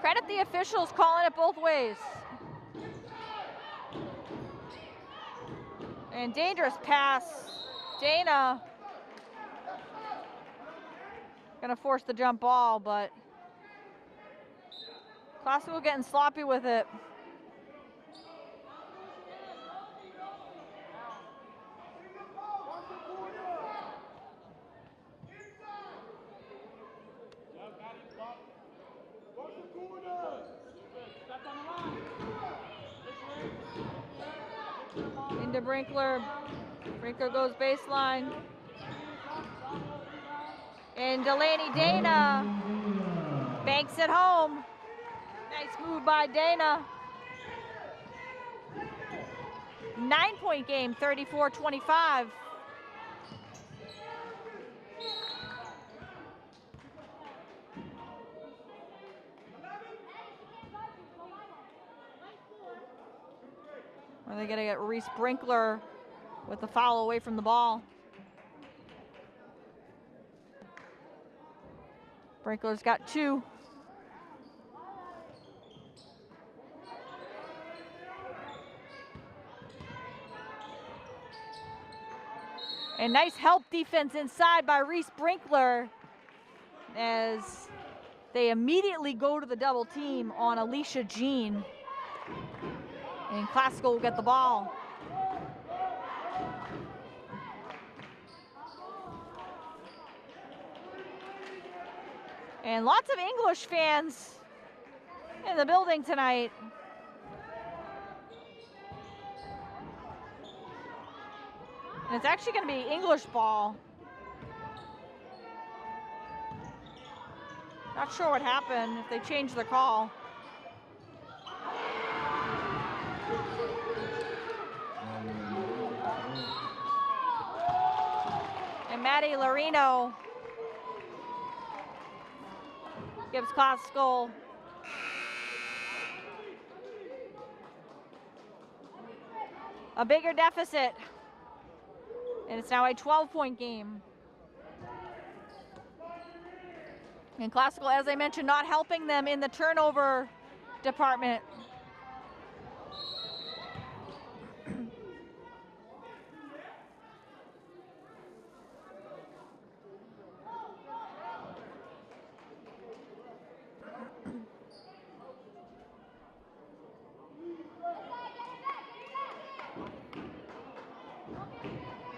Credit the officials calling it both ways. And dangerous pass. Dana gonna force the jump ball, but Classical getting sloppy with it. Into Brinkler. Brinkler goes baseline. And Delaney Dana banks it home. Nice move by Dana. 9-point game, 34-25. Are they going to get Reese Brinkler with the foul away from the ball? Brinkler's got 2. And nice help defense inside by Reese Brinkler as they immediately go to the double team on Alicia Jean. And Classical will get the ball. And lots of English fans in the building tonight. And it's actually going to be English ball. Not sure what happened, if they changed the call. And Maddie Larino gives Classical a bigger deficit. And it's now a 12-point game. And Classical, as I mentioned, not helping them in the turnover department.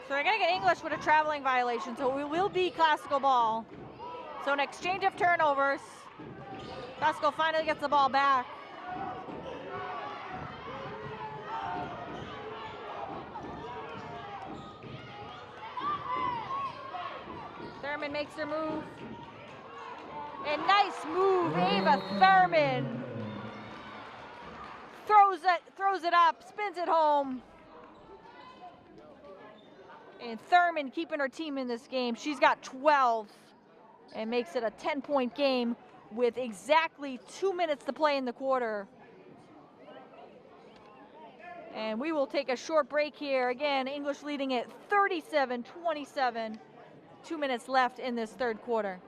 So they're going to get English with a traveling violation, so we will be Classical ball. So an exchange of turnovers. Classical finally gets the ball back. Thurman makes her move. And nice move, Ava Thurman. Throws it up, spins it home. And Thurman keeping her team in this game. She's got 12 and makes it a 10-point game with exactly 2 minutes to play in the quarter. And we will take a short break here. Again, English leading it 37-27. 2 minutes left in this third quarter.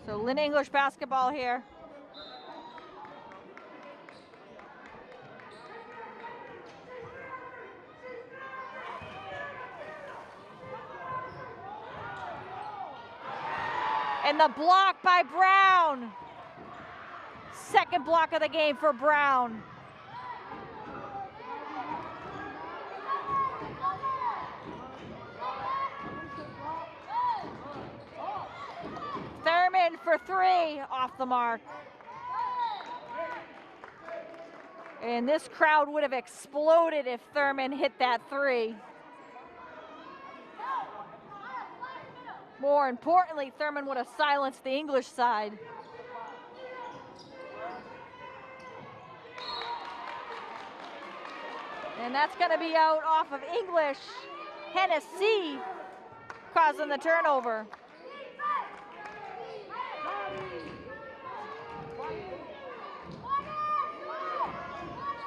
So Lynn English basketball here. And the block by Brown. Second block of the game for Brown. Thurman for three, off the mark. And this crowd would have exploded if Thurman hit that three. More importantly, Thurman would have silenced the English side. And that's going to be out off of English. Hennessy causing the turnover.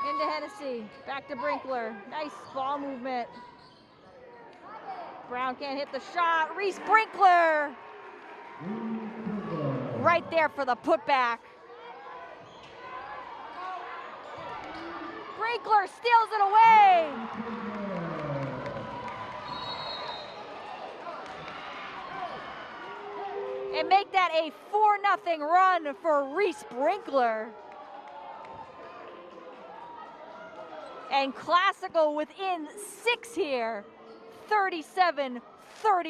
Into Hennessy, back to Brinkler. Nice ball movement. Brown can't hit the shot. Reese Brinkler. Right there for the putback. Brinkler steals it away. And make that a 4-0 run for Reese Brinkler. And Classical within 6 here. 37-31,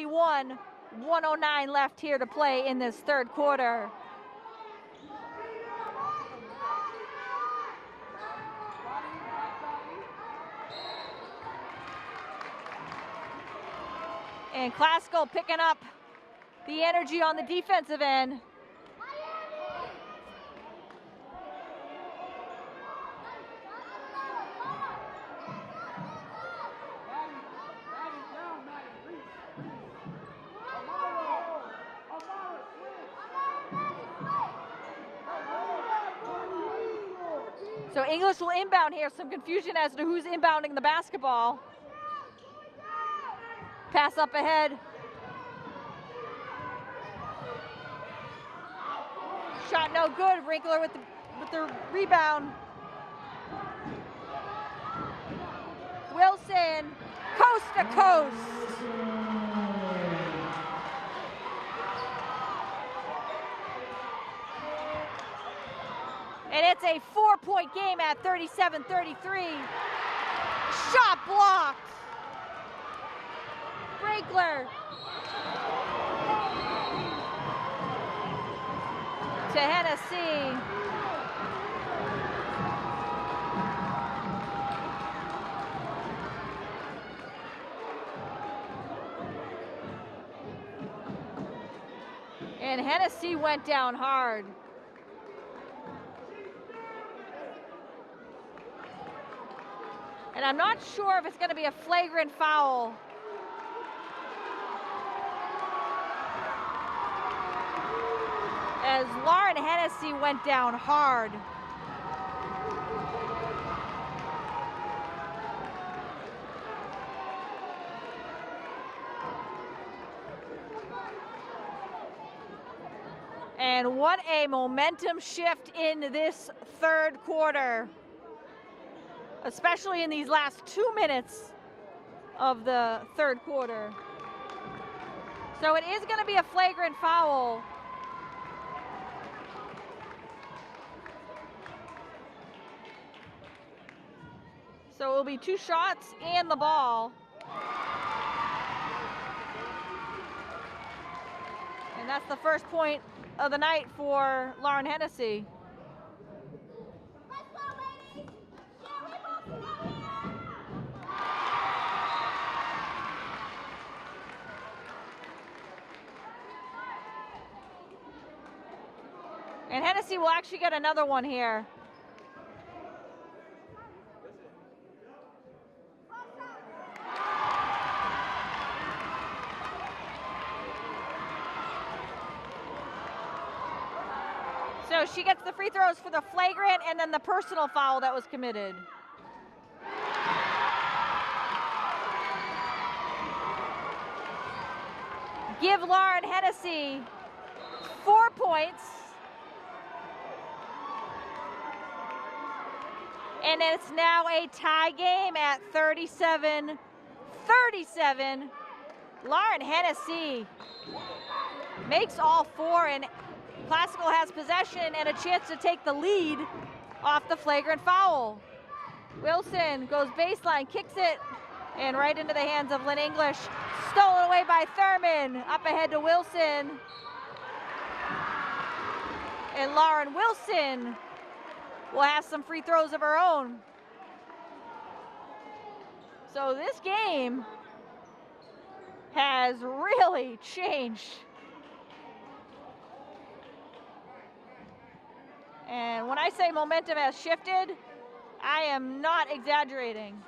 109 left here to play in this third quarter. And Classical picking up the energy on the defensive end. So English will inbound here. Some confusion as to who's inbounding the basketball. Pass up ahead. Shot no good. Brinkler with the rebound. Wilson, coast to coast. And it's a 4-point game at 37-33. Shot blocked. Brinkler to Hennessy. And Hennessy went down hard. And I'm not sure if it's going to be a flagrant foul. As Lauren Hennessy went down hard. And what a momentum shift in this third quarter, especially in these last 2 minutes of the third quarter. So it is going to be a flagrant foul. So it will be 2 shots and the ball. And that's the first point of the night for Lauren Hennessy. And Hennessy will actually get another one here. So she gets the free throws for the flagrant and then the personal foul that was committed. Give Lauren Hennessy 4 points. And it's now a tie game at 37-37. Lauren Hennessy makes all 4, and Classical has possession and a chance to take the lead off the flagrant foul. Wilson goes baseline, kicks it, and right into the hands of Lynn English. Stolen away by Thurman. Up ahead to Wilson. And Lauren Wilson will have some free throws of her own. So this game has really changed. And when I say momentum has shifted, I am not exaggerating.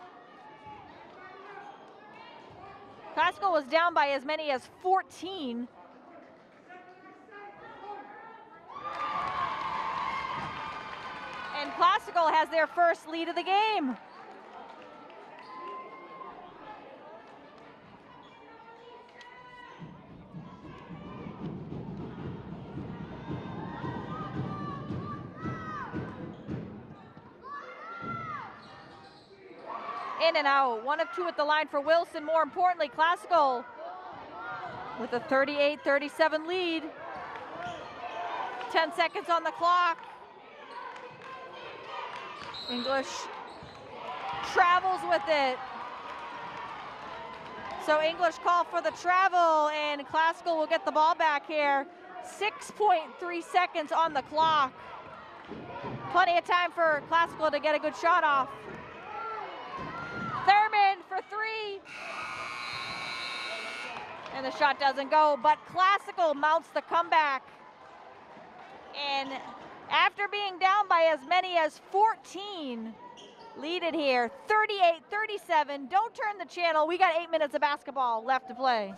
Classical was down by as many as 14. And Classical has their first lead of the game. In and out, 1 of 2 at the line for Wilson. More importantly, Classical with a 38-37 lead. 10 seconds on the clock. English travels with it. So English call for the travel, and Classical will get the ball back here. 6.3 seconds on the clock. Plenty of time for Classical to get a good shot off. Thurman for 3. And the shot doesn't go, but Classical mounts the comeback. And after being down by as many as 14, lead it here, 38-37. Don't turn the channel. We got 8 minutes of basketball left to play.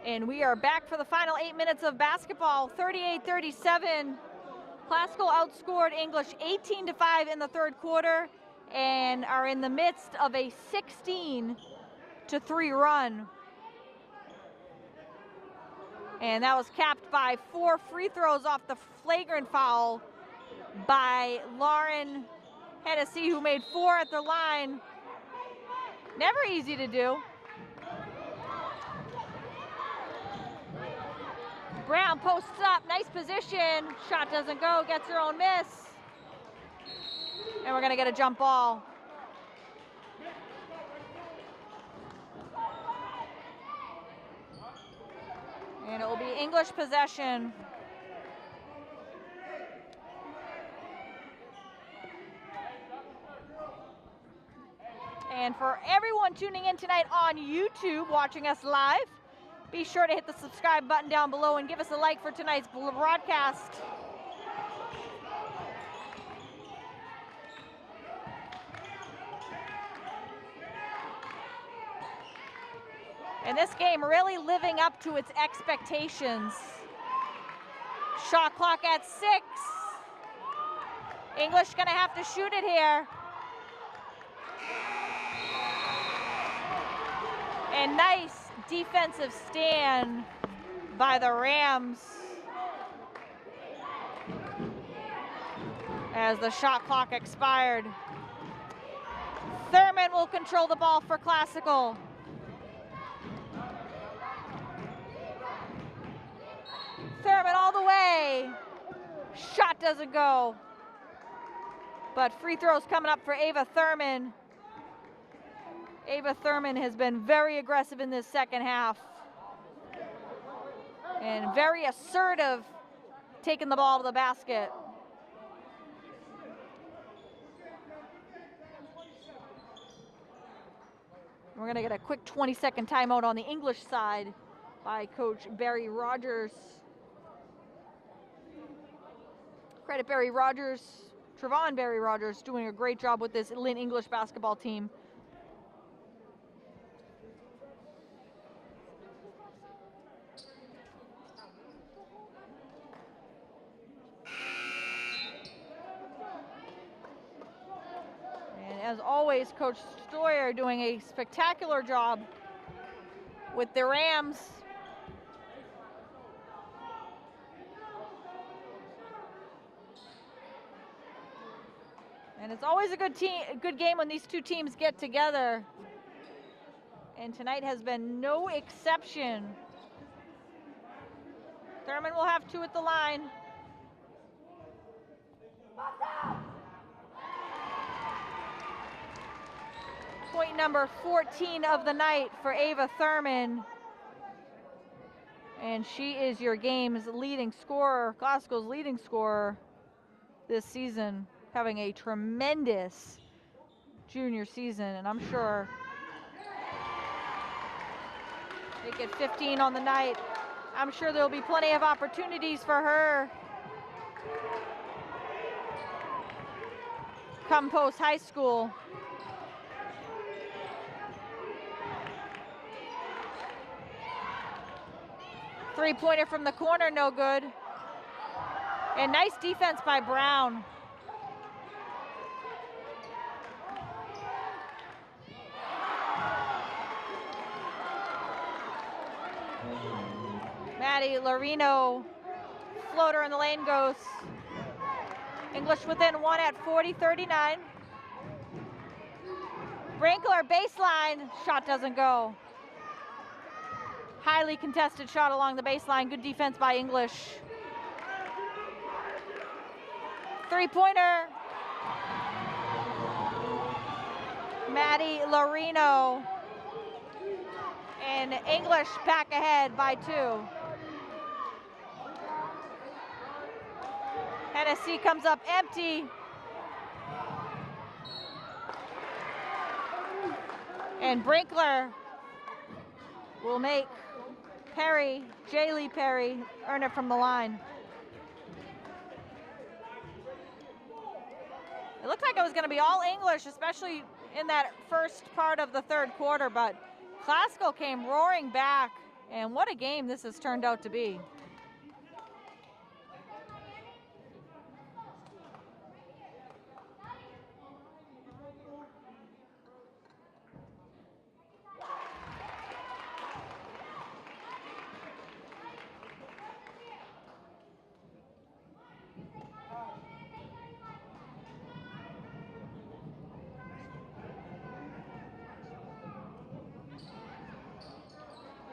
And we are back for the final 8 minutes of basketball, 38-37. Classical outscored English 18-5 in the third quarter and are in the midst of a 16-3 run. And that was capped by 4 free throws off the flagrant foul by Lauren Hennessy, who made 4 at the line. Never easy to do. Brown posts up, nice position. Shot doesn't go, gets her own miss. And we're gonna get a jump ball. And it will be English possession. And for everyone tuning in tonight on YouTube, watching us live, be sure to hit the subscribe button down below and give us a like for tonight's broadcast. And this game really living up to its expectations. Shot clock at 6. English gonna have to shoot it here. And nice defensive stand by the Rams as the shot clock expired. Thurman will control the ball for Classical. Thurman all the way. Shot doesn't go. But free throws coming up for Ava Thurman. Ava Thurman has been very aggressive in this second half. And very assertive, taking the ball to the basket. We're gonna get a quick 20-second timeout on the English side by Coach Barry Rogers. Credit Barry Rogers, Trevon Barry Rogers, doing a great job with this Lynn English basketball team. And as always, Coach Stoyer doing a spectacular job with the Rams. And it's always a good game when these two teams get together. And tonight has been no exception. Thurman will have two at the line. Point number 14 of the night for Ava Thurman. And she is your game's leading scorer, Classical's leading scorer this season, having a tremendous junior season, and I'm sure they get 15 on the night. I'm sure there'll be plenty of opportunities for her come post high school. Three-pointer from the corner, no good. And nice defense by Brown. Maddie Lorino, floater in the lane goes. English within one at 40-39. Brinkler baseline, shot doesn't go. Highly contested shot along the baseline, good defense by English. Three-pointer. Maddie Lorino. And English back ahead by 2. Hennessy comes up empty. And Brinkler will make Perry, Jaylee Perry, earn it from the line. It looked like it was going to be all English, especially in that first part of the third quarter, but Classical came roaring back, and what a game this has turned out to be.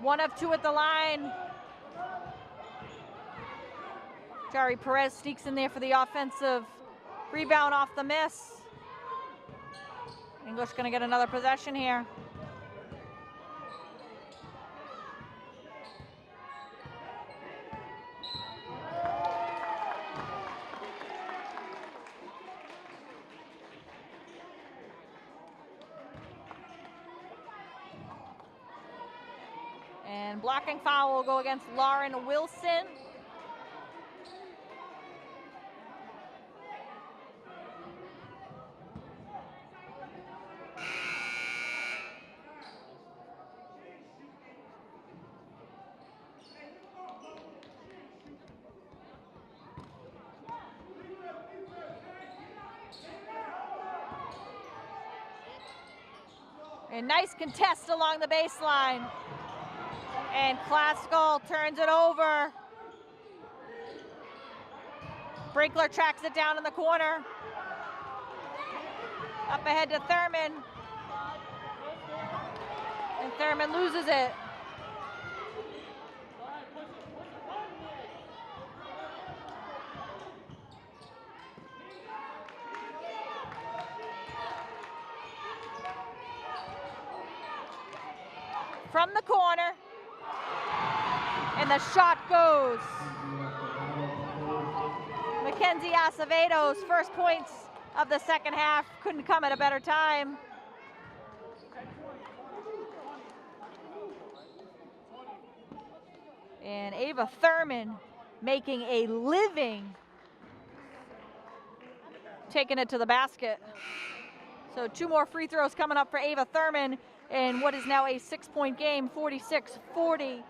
One of 2 at the line. Jari Perez sneaks in there for the offensive rebound off the miss. English gonna get another possession here. And blocking foul will go against Lauren Wilson. A nice contest along the baseline. And Classical turns it over. Brinkler tracks it down in the corner. Up ahead to Thurman. Thurman loses it. From the corner. And the shot goes. Mackenzie Acevedo's first points of the second half couldn't come at a better time. And Ava Thurman making a living taking it to the basket. So 2 more free throws coming up for Ava Thurman in what is now a 6-point game, 46-40.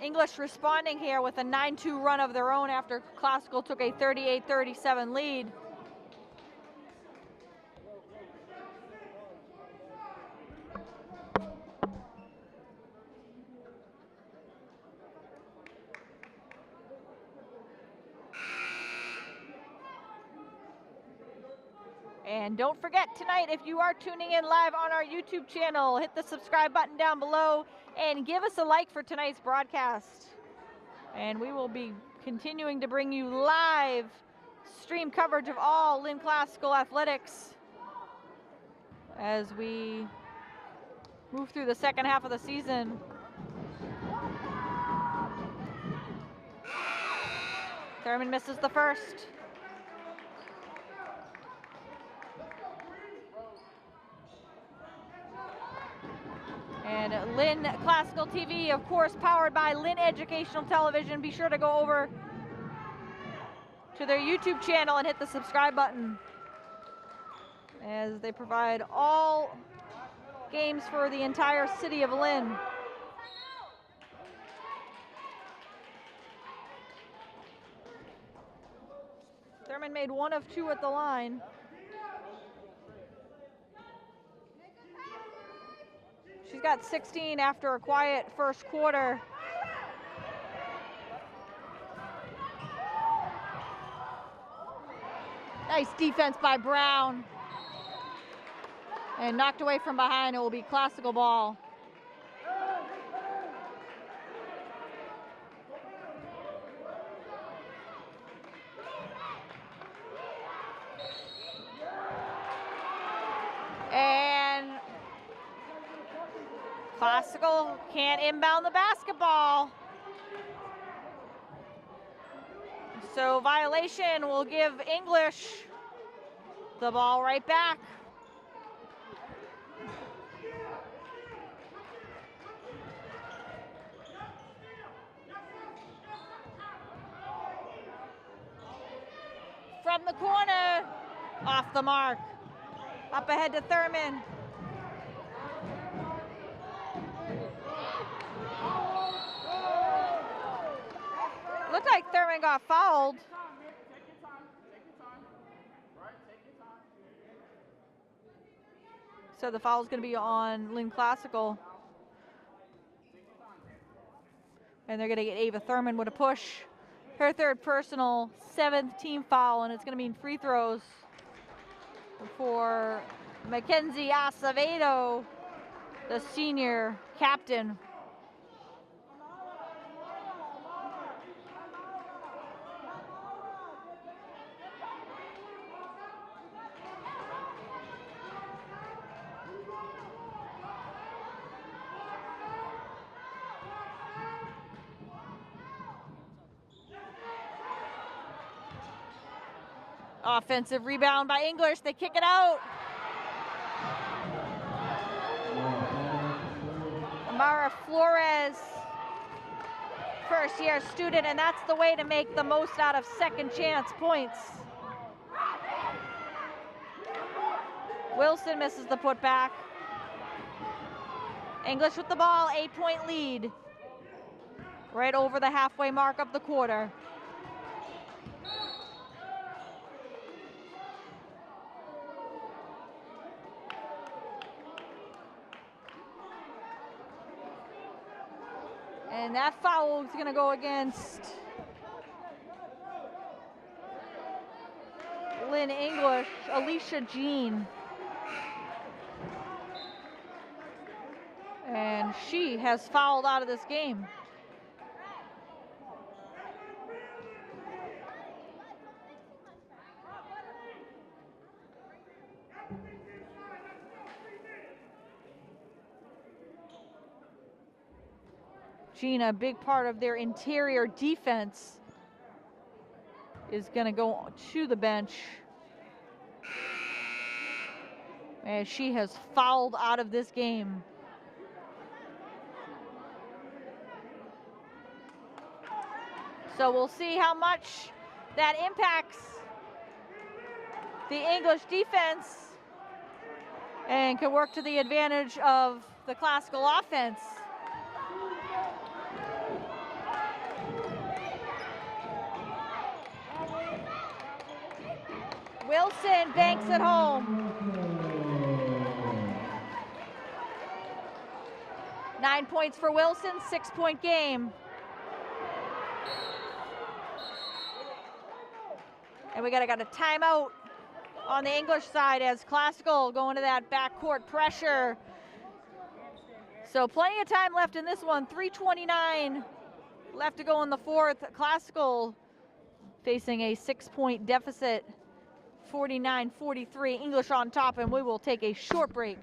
English responding here with a 9-2 run of their own after Classical took a 38-37 lead. And don't forget tonight, if you are tuning in live on our YouTube channel, hit the subscribe button down below and give us a like for tonight's broadcast. And we will be continuing to bring you live stream coverage of all Lynn Classical athletics as we move through the second half of the season. Thurman misses the first. And Lynn Classical TV, of course, powered by Lynn Educational Television. Be sure to go over to their YouTube channel and hit the subscribe button as they provide all games for the entire city of Lynn. Thurman made 1 of 2 at the line. She's got 16 after a quiet first quarter. Nice defense by Brown. And knocked away from behind. It will be Classical ball. And Classical can't inbound the basketball. So violation will give English the ball right back. From the corner, off the mark. Up ahead to Thurman. Looked like Thurman got fouled. So the foul is going to be on Lynn Classical. And they're going to get Ava Thurman with a push. Her third personal, 7th team foul, and it's going to mean free throws for Mackenzie Acevedo, the senior captain. Offensive rebound by English. They kick it out. Amara Flores, first-year student, and that's the way to make the most out of second chance points. Wilson misses the putback. English with the ball, 8-point lead. Right over the halfway mark of the quarter. And that foul is going to go against Lynn English, Alicia Jean. And she has fouled out of this game. Gina, a big part of their interior defense, is going to go to the bench. And she has fouled out of this game. So we'll see how much that impacts the English defense and can work to the advantage of the Classical offense. Wilson banks it home. 9 points for Wilson, 6-point game. And we got a timeout on the English side as Classical going to that backcourt pressure. So plenty of time left in this one. 3:29 left to go in the fourth. Classical facing a 6-point deficit. 49-43, English on top, and we will take a short break.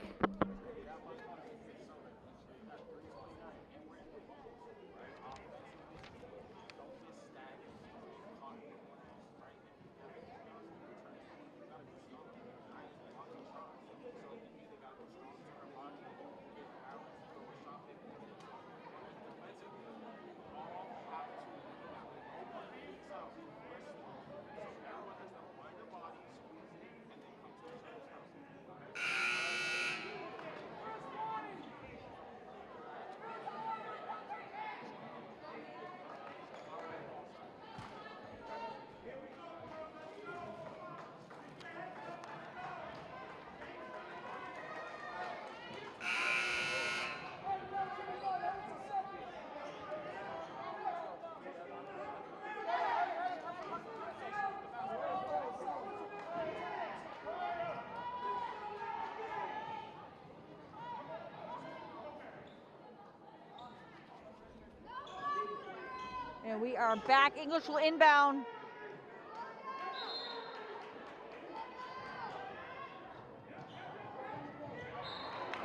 And we are back. English will inbound.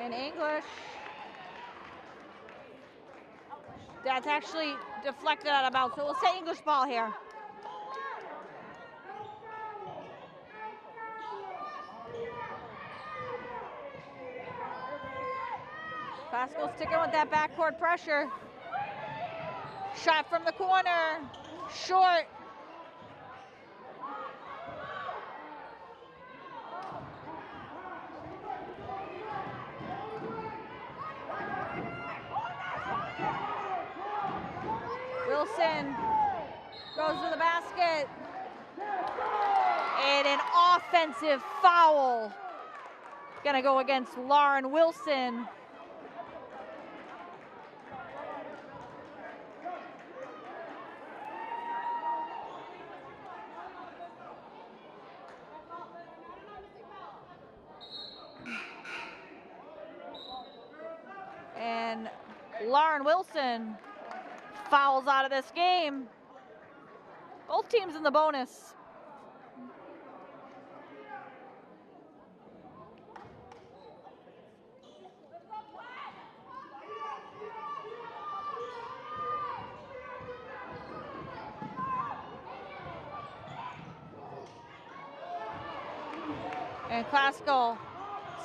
And English, that's actually deflected out of bounds. So we'll say English ball here. Classical sticking with that backcourt pressure. Shot from the corner, short. Wilson goes to the basket. And an offensive foul. Gonna go against Lauren Wilson. And Lauren Wilson fouls out of this game. Both teams in the bonus. And Classical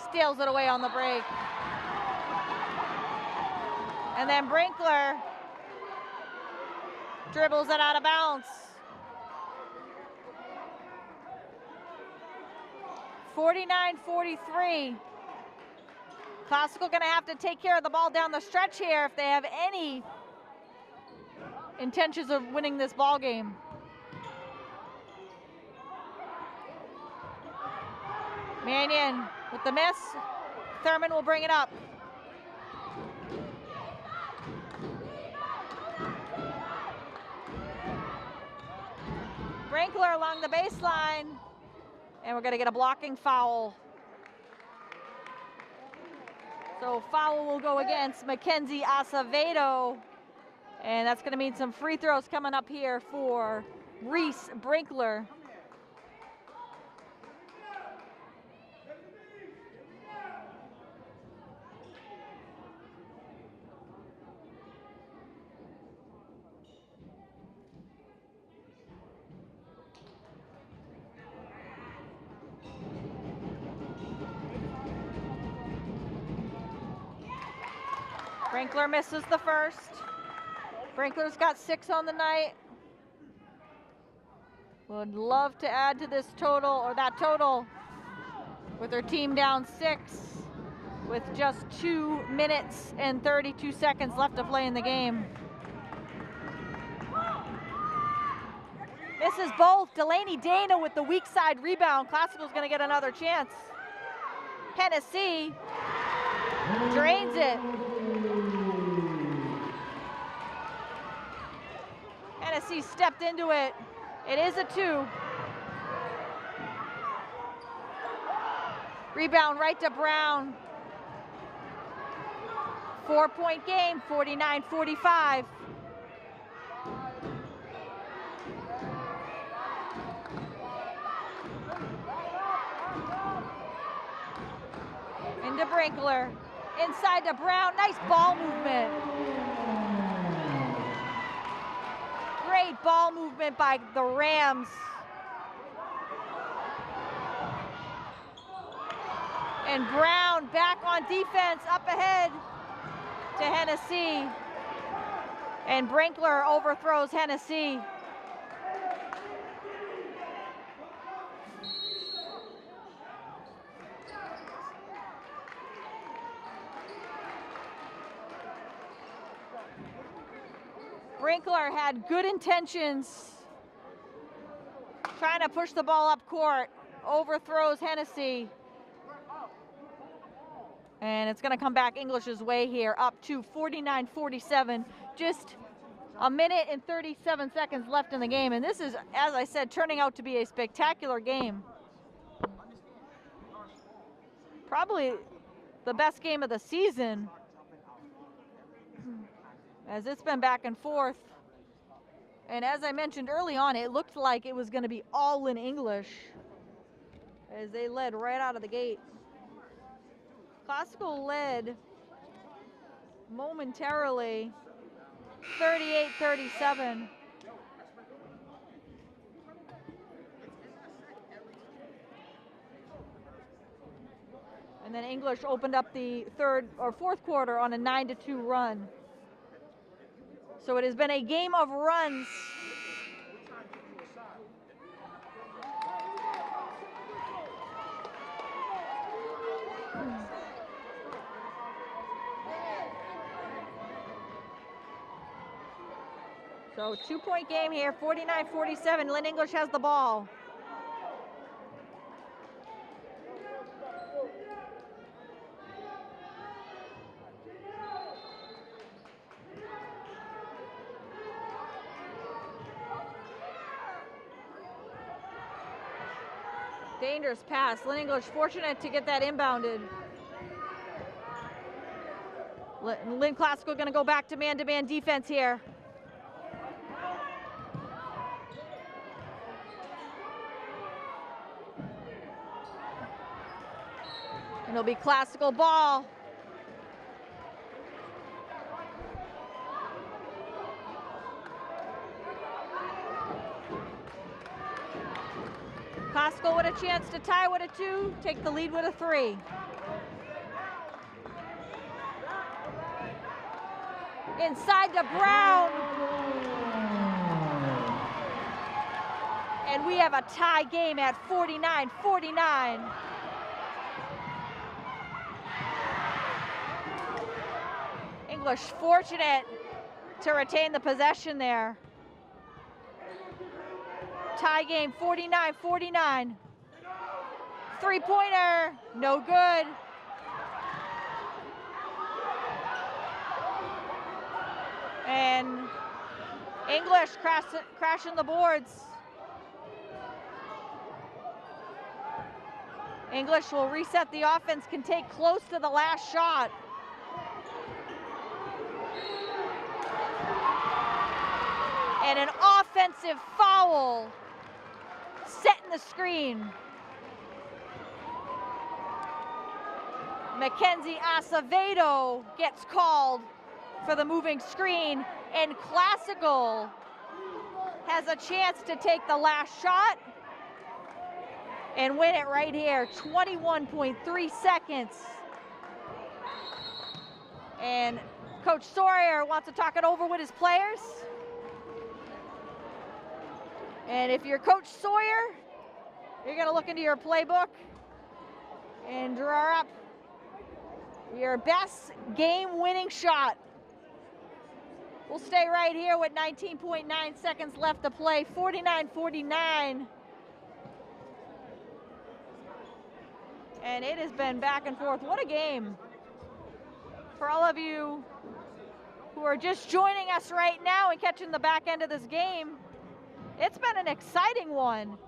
steals it away on the break. And then Brinkler dribbles it out of bounds. 49-43. Classical gonna have to take care of the ball down the stretch here if they have any intentions of winning this ball game. Mannion with the miss. Thurman will bring it up. Brinkler along the baseline. And we're going to get a blocking foul. So foul will go against Mackenzie Acevedo. And that's going to mean some free throws coming up here for Reese Brinkler. Brinkler misses the first. Brinkler's got 6 on the night. Would love to add to this total, or that total, with her team down 6 with just 2 minutes and 32 seconds left to play in the game. Misses both. Delaney Dana with the weak side rebound. Classical's going to get another chance. Hennessy drains it. Hennessy stepped into it. It is a 2. Rebound right to Brown. 4-point game, 49-45. Into Brinkler. Inside to Brown. Nice ball movement. Great ball movement by the Rams. And Brown back on defense, up ahead to Hennessy. And Brinkler overthrows Hennessy. Brinkler had good intentions, trying to push the ball up court, overthrows Hennessy. And it's going to come back English's way here, up to 49-47. Just a minute and 37 seconds left in the game. And this is, as I said, turning out to be a spectacular game. Probably the best game of the season, as it's been back and forth. And as I mentioned early on, it looked like it was going to be all in English, as they led right out of the gate. Classical led momentarily, 38-37. And then English opened up the fourth quarter on a 9-2 run. So it has been a game of runs. So 2-point game here, 49-47. Lynn English has the ball. Dangerous pass. Lynn English fortunate to get that inbounded. Lynn Classical going to go back to man-to-man defense here. And it'll be Classical ball. Classical with a chance to tie with a 2, take the lead with a 3. Inside to Brown. And we have a tie game at 49-49. English fortunate to retain the possession there. Tie game, 49-49. Three-pointer, no good. And English crashing the boards. English will reset the offense, can take close to the last shot. And an offensive foul setting the screen. Mackenzie Acevedo gets called for the moving screen, and Classical has a chance to take the last shot and win it right here. 21.3 seconds. And Coach Sawyer wants to talk it over with his players. And if you're Coach Sawyer, you're going to look into your playbook and draw up your best game-winning shot. We'll stay right here with 19.9 seconds left to play, 49-49. And it has been back and forth. What a game. For all of you who are just joining us right now and catching the back end of this game, it's been an exciting one.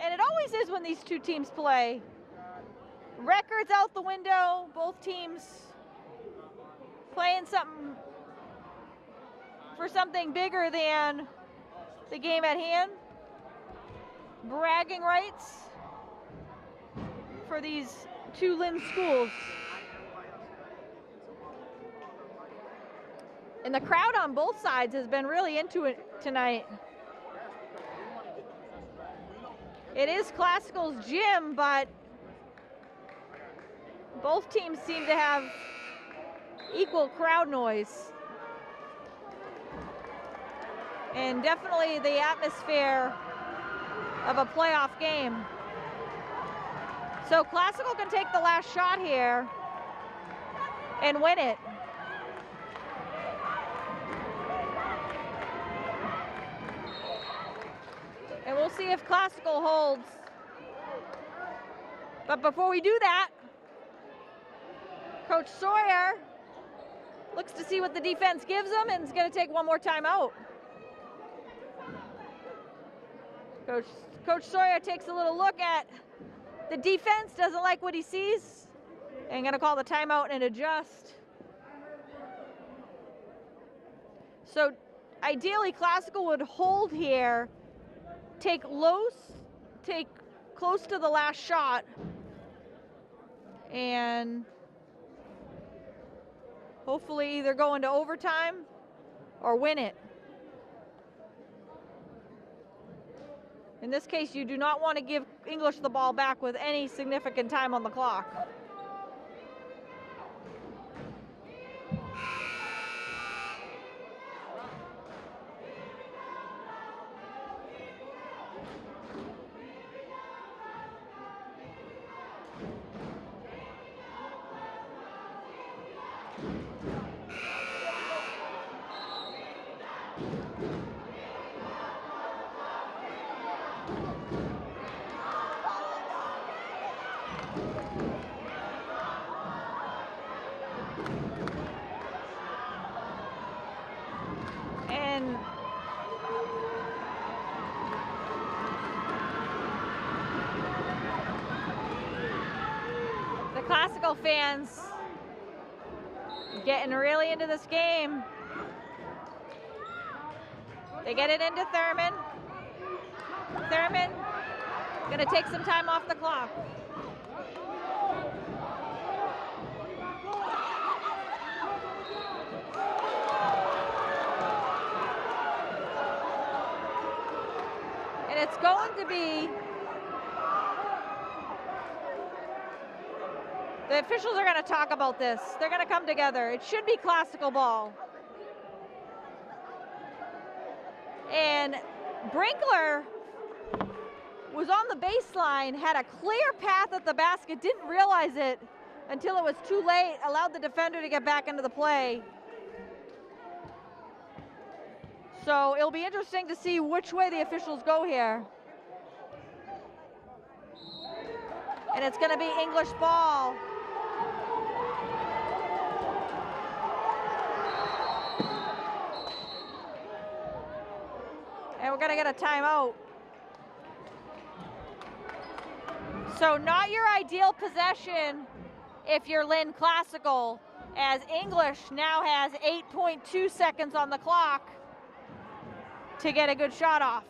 And it always is when these two teams play. Records out the window, both teams playing for something bigger than the game at hand. Bragging rights for these two Lynn schools. And the crowd on both sides has been really into it tonight. It is Classical's gym, but both teams seem to have equal crowd noise. And definitely the atmosphere of a playoff game. So Classical can take the last shot here and win it. And we'll see if Classical holds. But before we do that, Coach Sawyer looks to see what the defense gives him and is going to take one more timeout. Coach Sawyer takes a little look at the defense, doesn't like what he sees, and going to call the timeout and adjust. So ideally, Classical would hold here, take close to the last shot, and hopefully either go into overtime or win it. In this case, you do not want to give English the ball back with any significant time on the clock. Classical fans getting really into this game. They get it into Thurman. Thurman gonna take some time off the clock. And it's going to be, the officials are going to talk about this. They're going to come together. It should be Classical ball. And Brinkler was on the baseline, had a clear path at the basket, didn't realize it until it was too late, allowed the defender to get back into the play. So it'll be interesting to see which way the officials go here. And it's going to be English ball. we're gonna get a timeout. So not your ideal possession if you're Lynn Classical, as English now has 8.2 seconds on the clock to get a good shot off.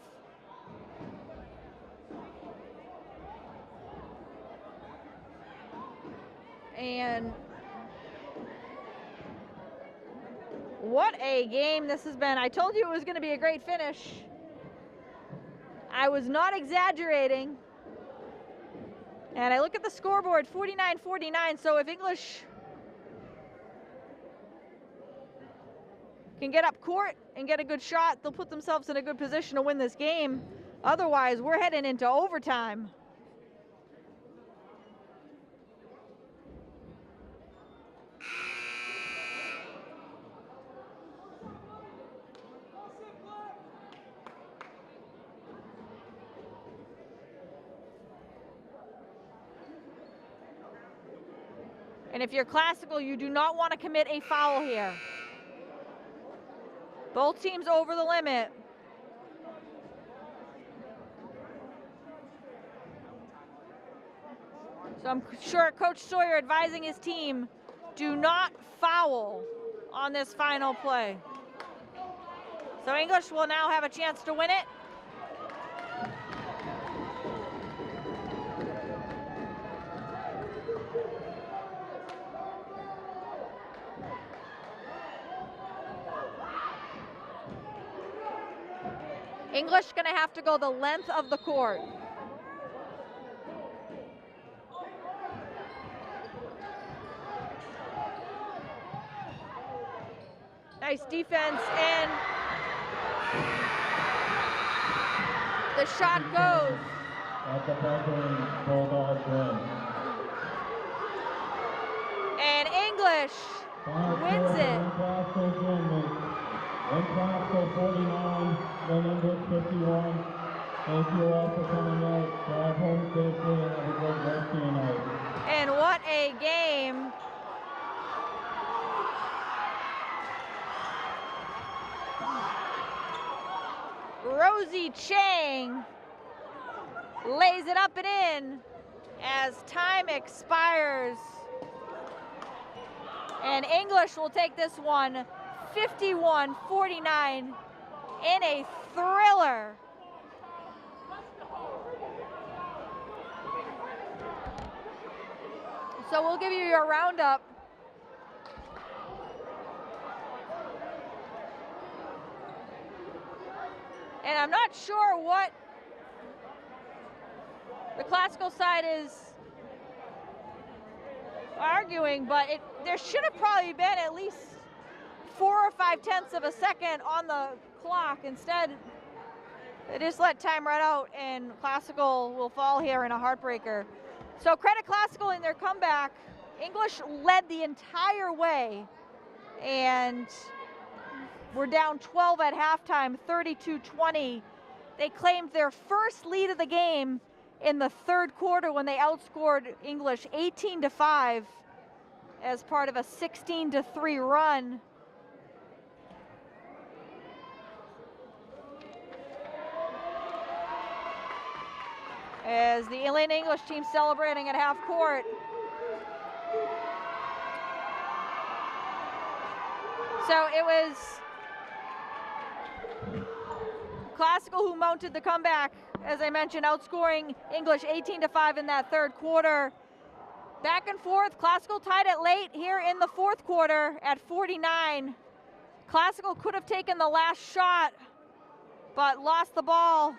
And what a game this has been. I told you it was going to be a great finish. I was not exaggerating. And I look at the scoreboard, 49-49, so if English can get up court and get a good shot, they'll put themselves in a good position to win this game. Otherwise, we're heading into overtime. And if you're Classical, you do not want to commit a foul here. Both teams over the limit. So I'm sure Coach Sawyer advising his team, do not foul on this final play. So English will now have a chance to win it. English gonna have to go the length of the court. Nice defense, and the shot goes. At the buzzer, Bulldogs win. And English wins it. Lynn Classical 49, Lynn English 51. Thank you all for coming out. Drive home safely and have a good rest of your night. And what a game. Rosie Chang lays it up and in as time expires. And English will take this one 51-49 in a thriller. So we'll give you your roundup. And I'm not sure what the Classical side is arguing, but there should have probably been at least 4 or 5/10 of a second on the clock. Instead, they just let time run out, and Classical will fall here in a heartbreaker. So credit Classical in their comeback. English led the entire way, and we're down 12 at halftime, 32-20. They claimed their first lead of the game in the third quarter when they outscored English 18-5 as part of a 16-3 run. As the Lynn English team celebrating at half court. So it was Classical who mounted the comeback, as I mentioned, outscoring English 18-5 in that third quarter. Back and forth, Classical tied it late here in the fourth quarter at 49. Classical could have taken the last shot, but lost the ball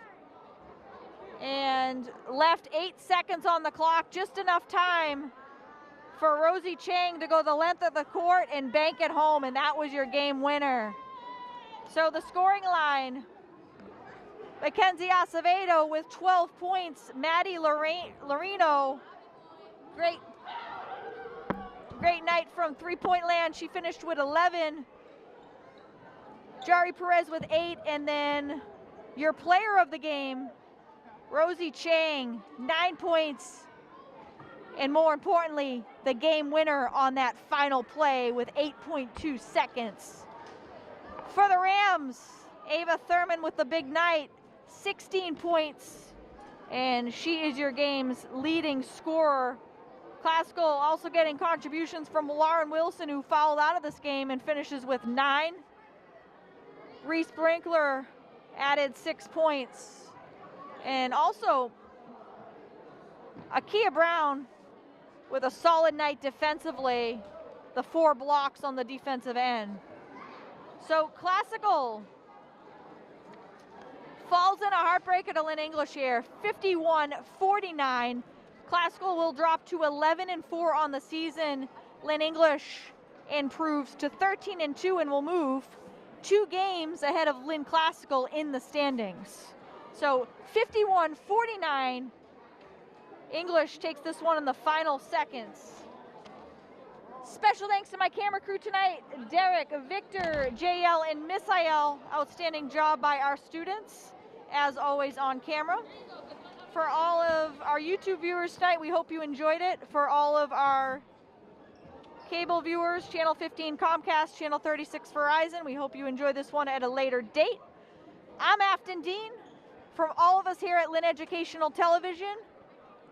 and left 8 seconds on the clock, just enough time for Rosie Chang to go the length of the court and bank it home, and that was your game winner. So the scoring line, Mackenzie Acevedo with 12 points, Maddie Loreno, great night from three-point land, she finished with 11. Jari Perez with 8, and then your player of the game, Rosie Chang, 9 points, and more importantly, the game winner on that final play with 8.2 seconds. For the Rams, Ava Thurman with the big night, 16 points, and she is your game's leading scorer. Classical also getting contributions from Lauren Wilson, who fouled out of this game and finishes with 9. Reese Brinkler added 6 points. And also, Akia Brown with a solid night defensively, the 4 blocks on the defensive end. So Classical falls in a heartbreaker to Lynn English here, 51-49. Classical will drop to 11-4 on the season. Lynn English improves to 13-2 and will move 2 games ahead of Lynn Classical in the standings. So 51-49. English takes this one in the final seconds. Special thanks to my camera crew tonight, Derek, Victor, JL, and Misael. Outstanding job by our students, as always on camera. For all of our YouTube viewers tonight, we hope you enjoyed it. For all of our cable viewers, Channel 15 Comcast, Channel 36 Verizon, we hope you enjoy this one at a later date. I'm Afton Dean. From all of us here at Lynn Educational Television,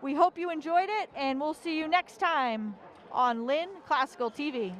we hope you enjoyed it, and we'll see you next time on Lynn Classical TV.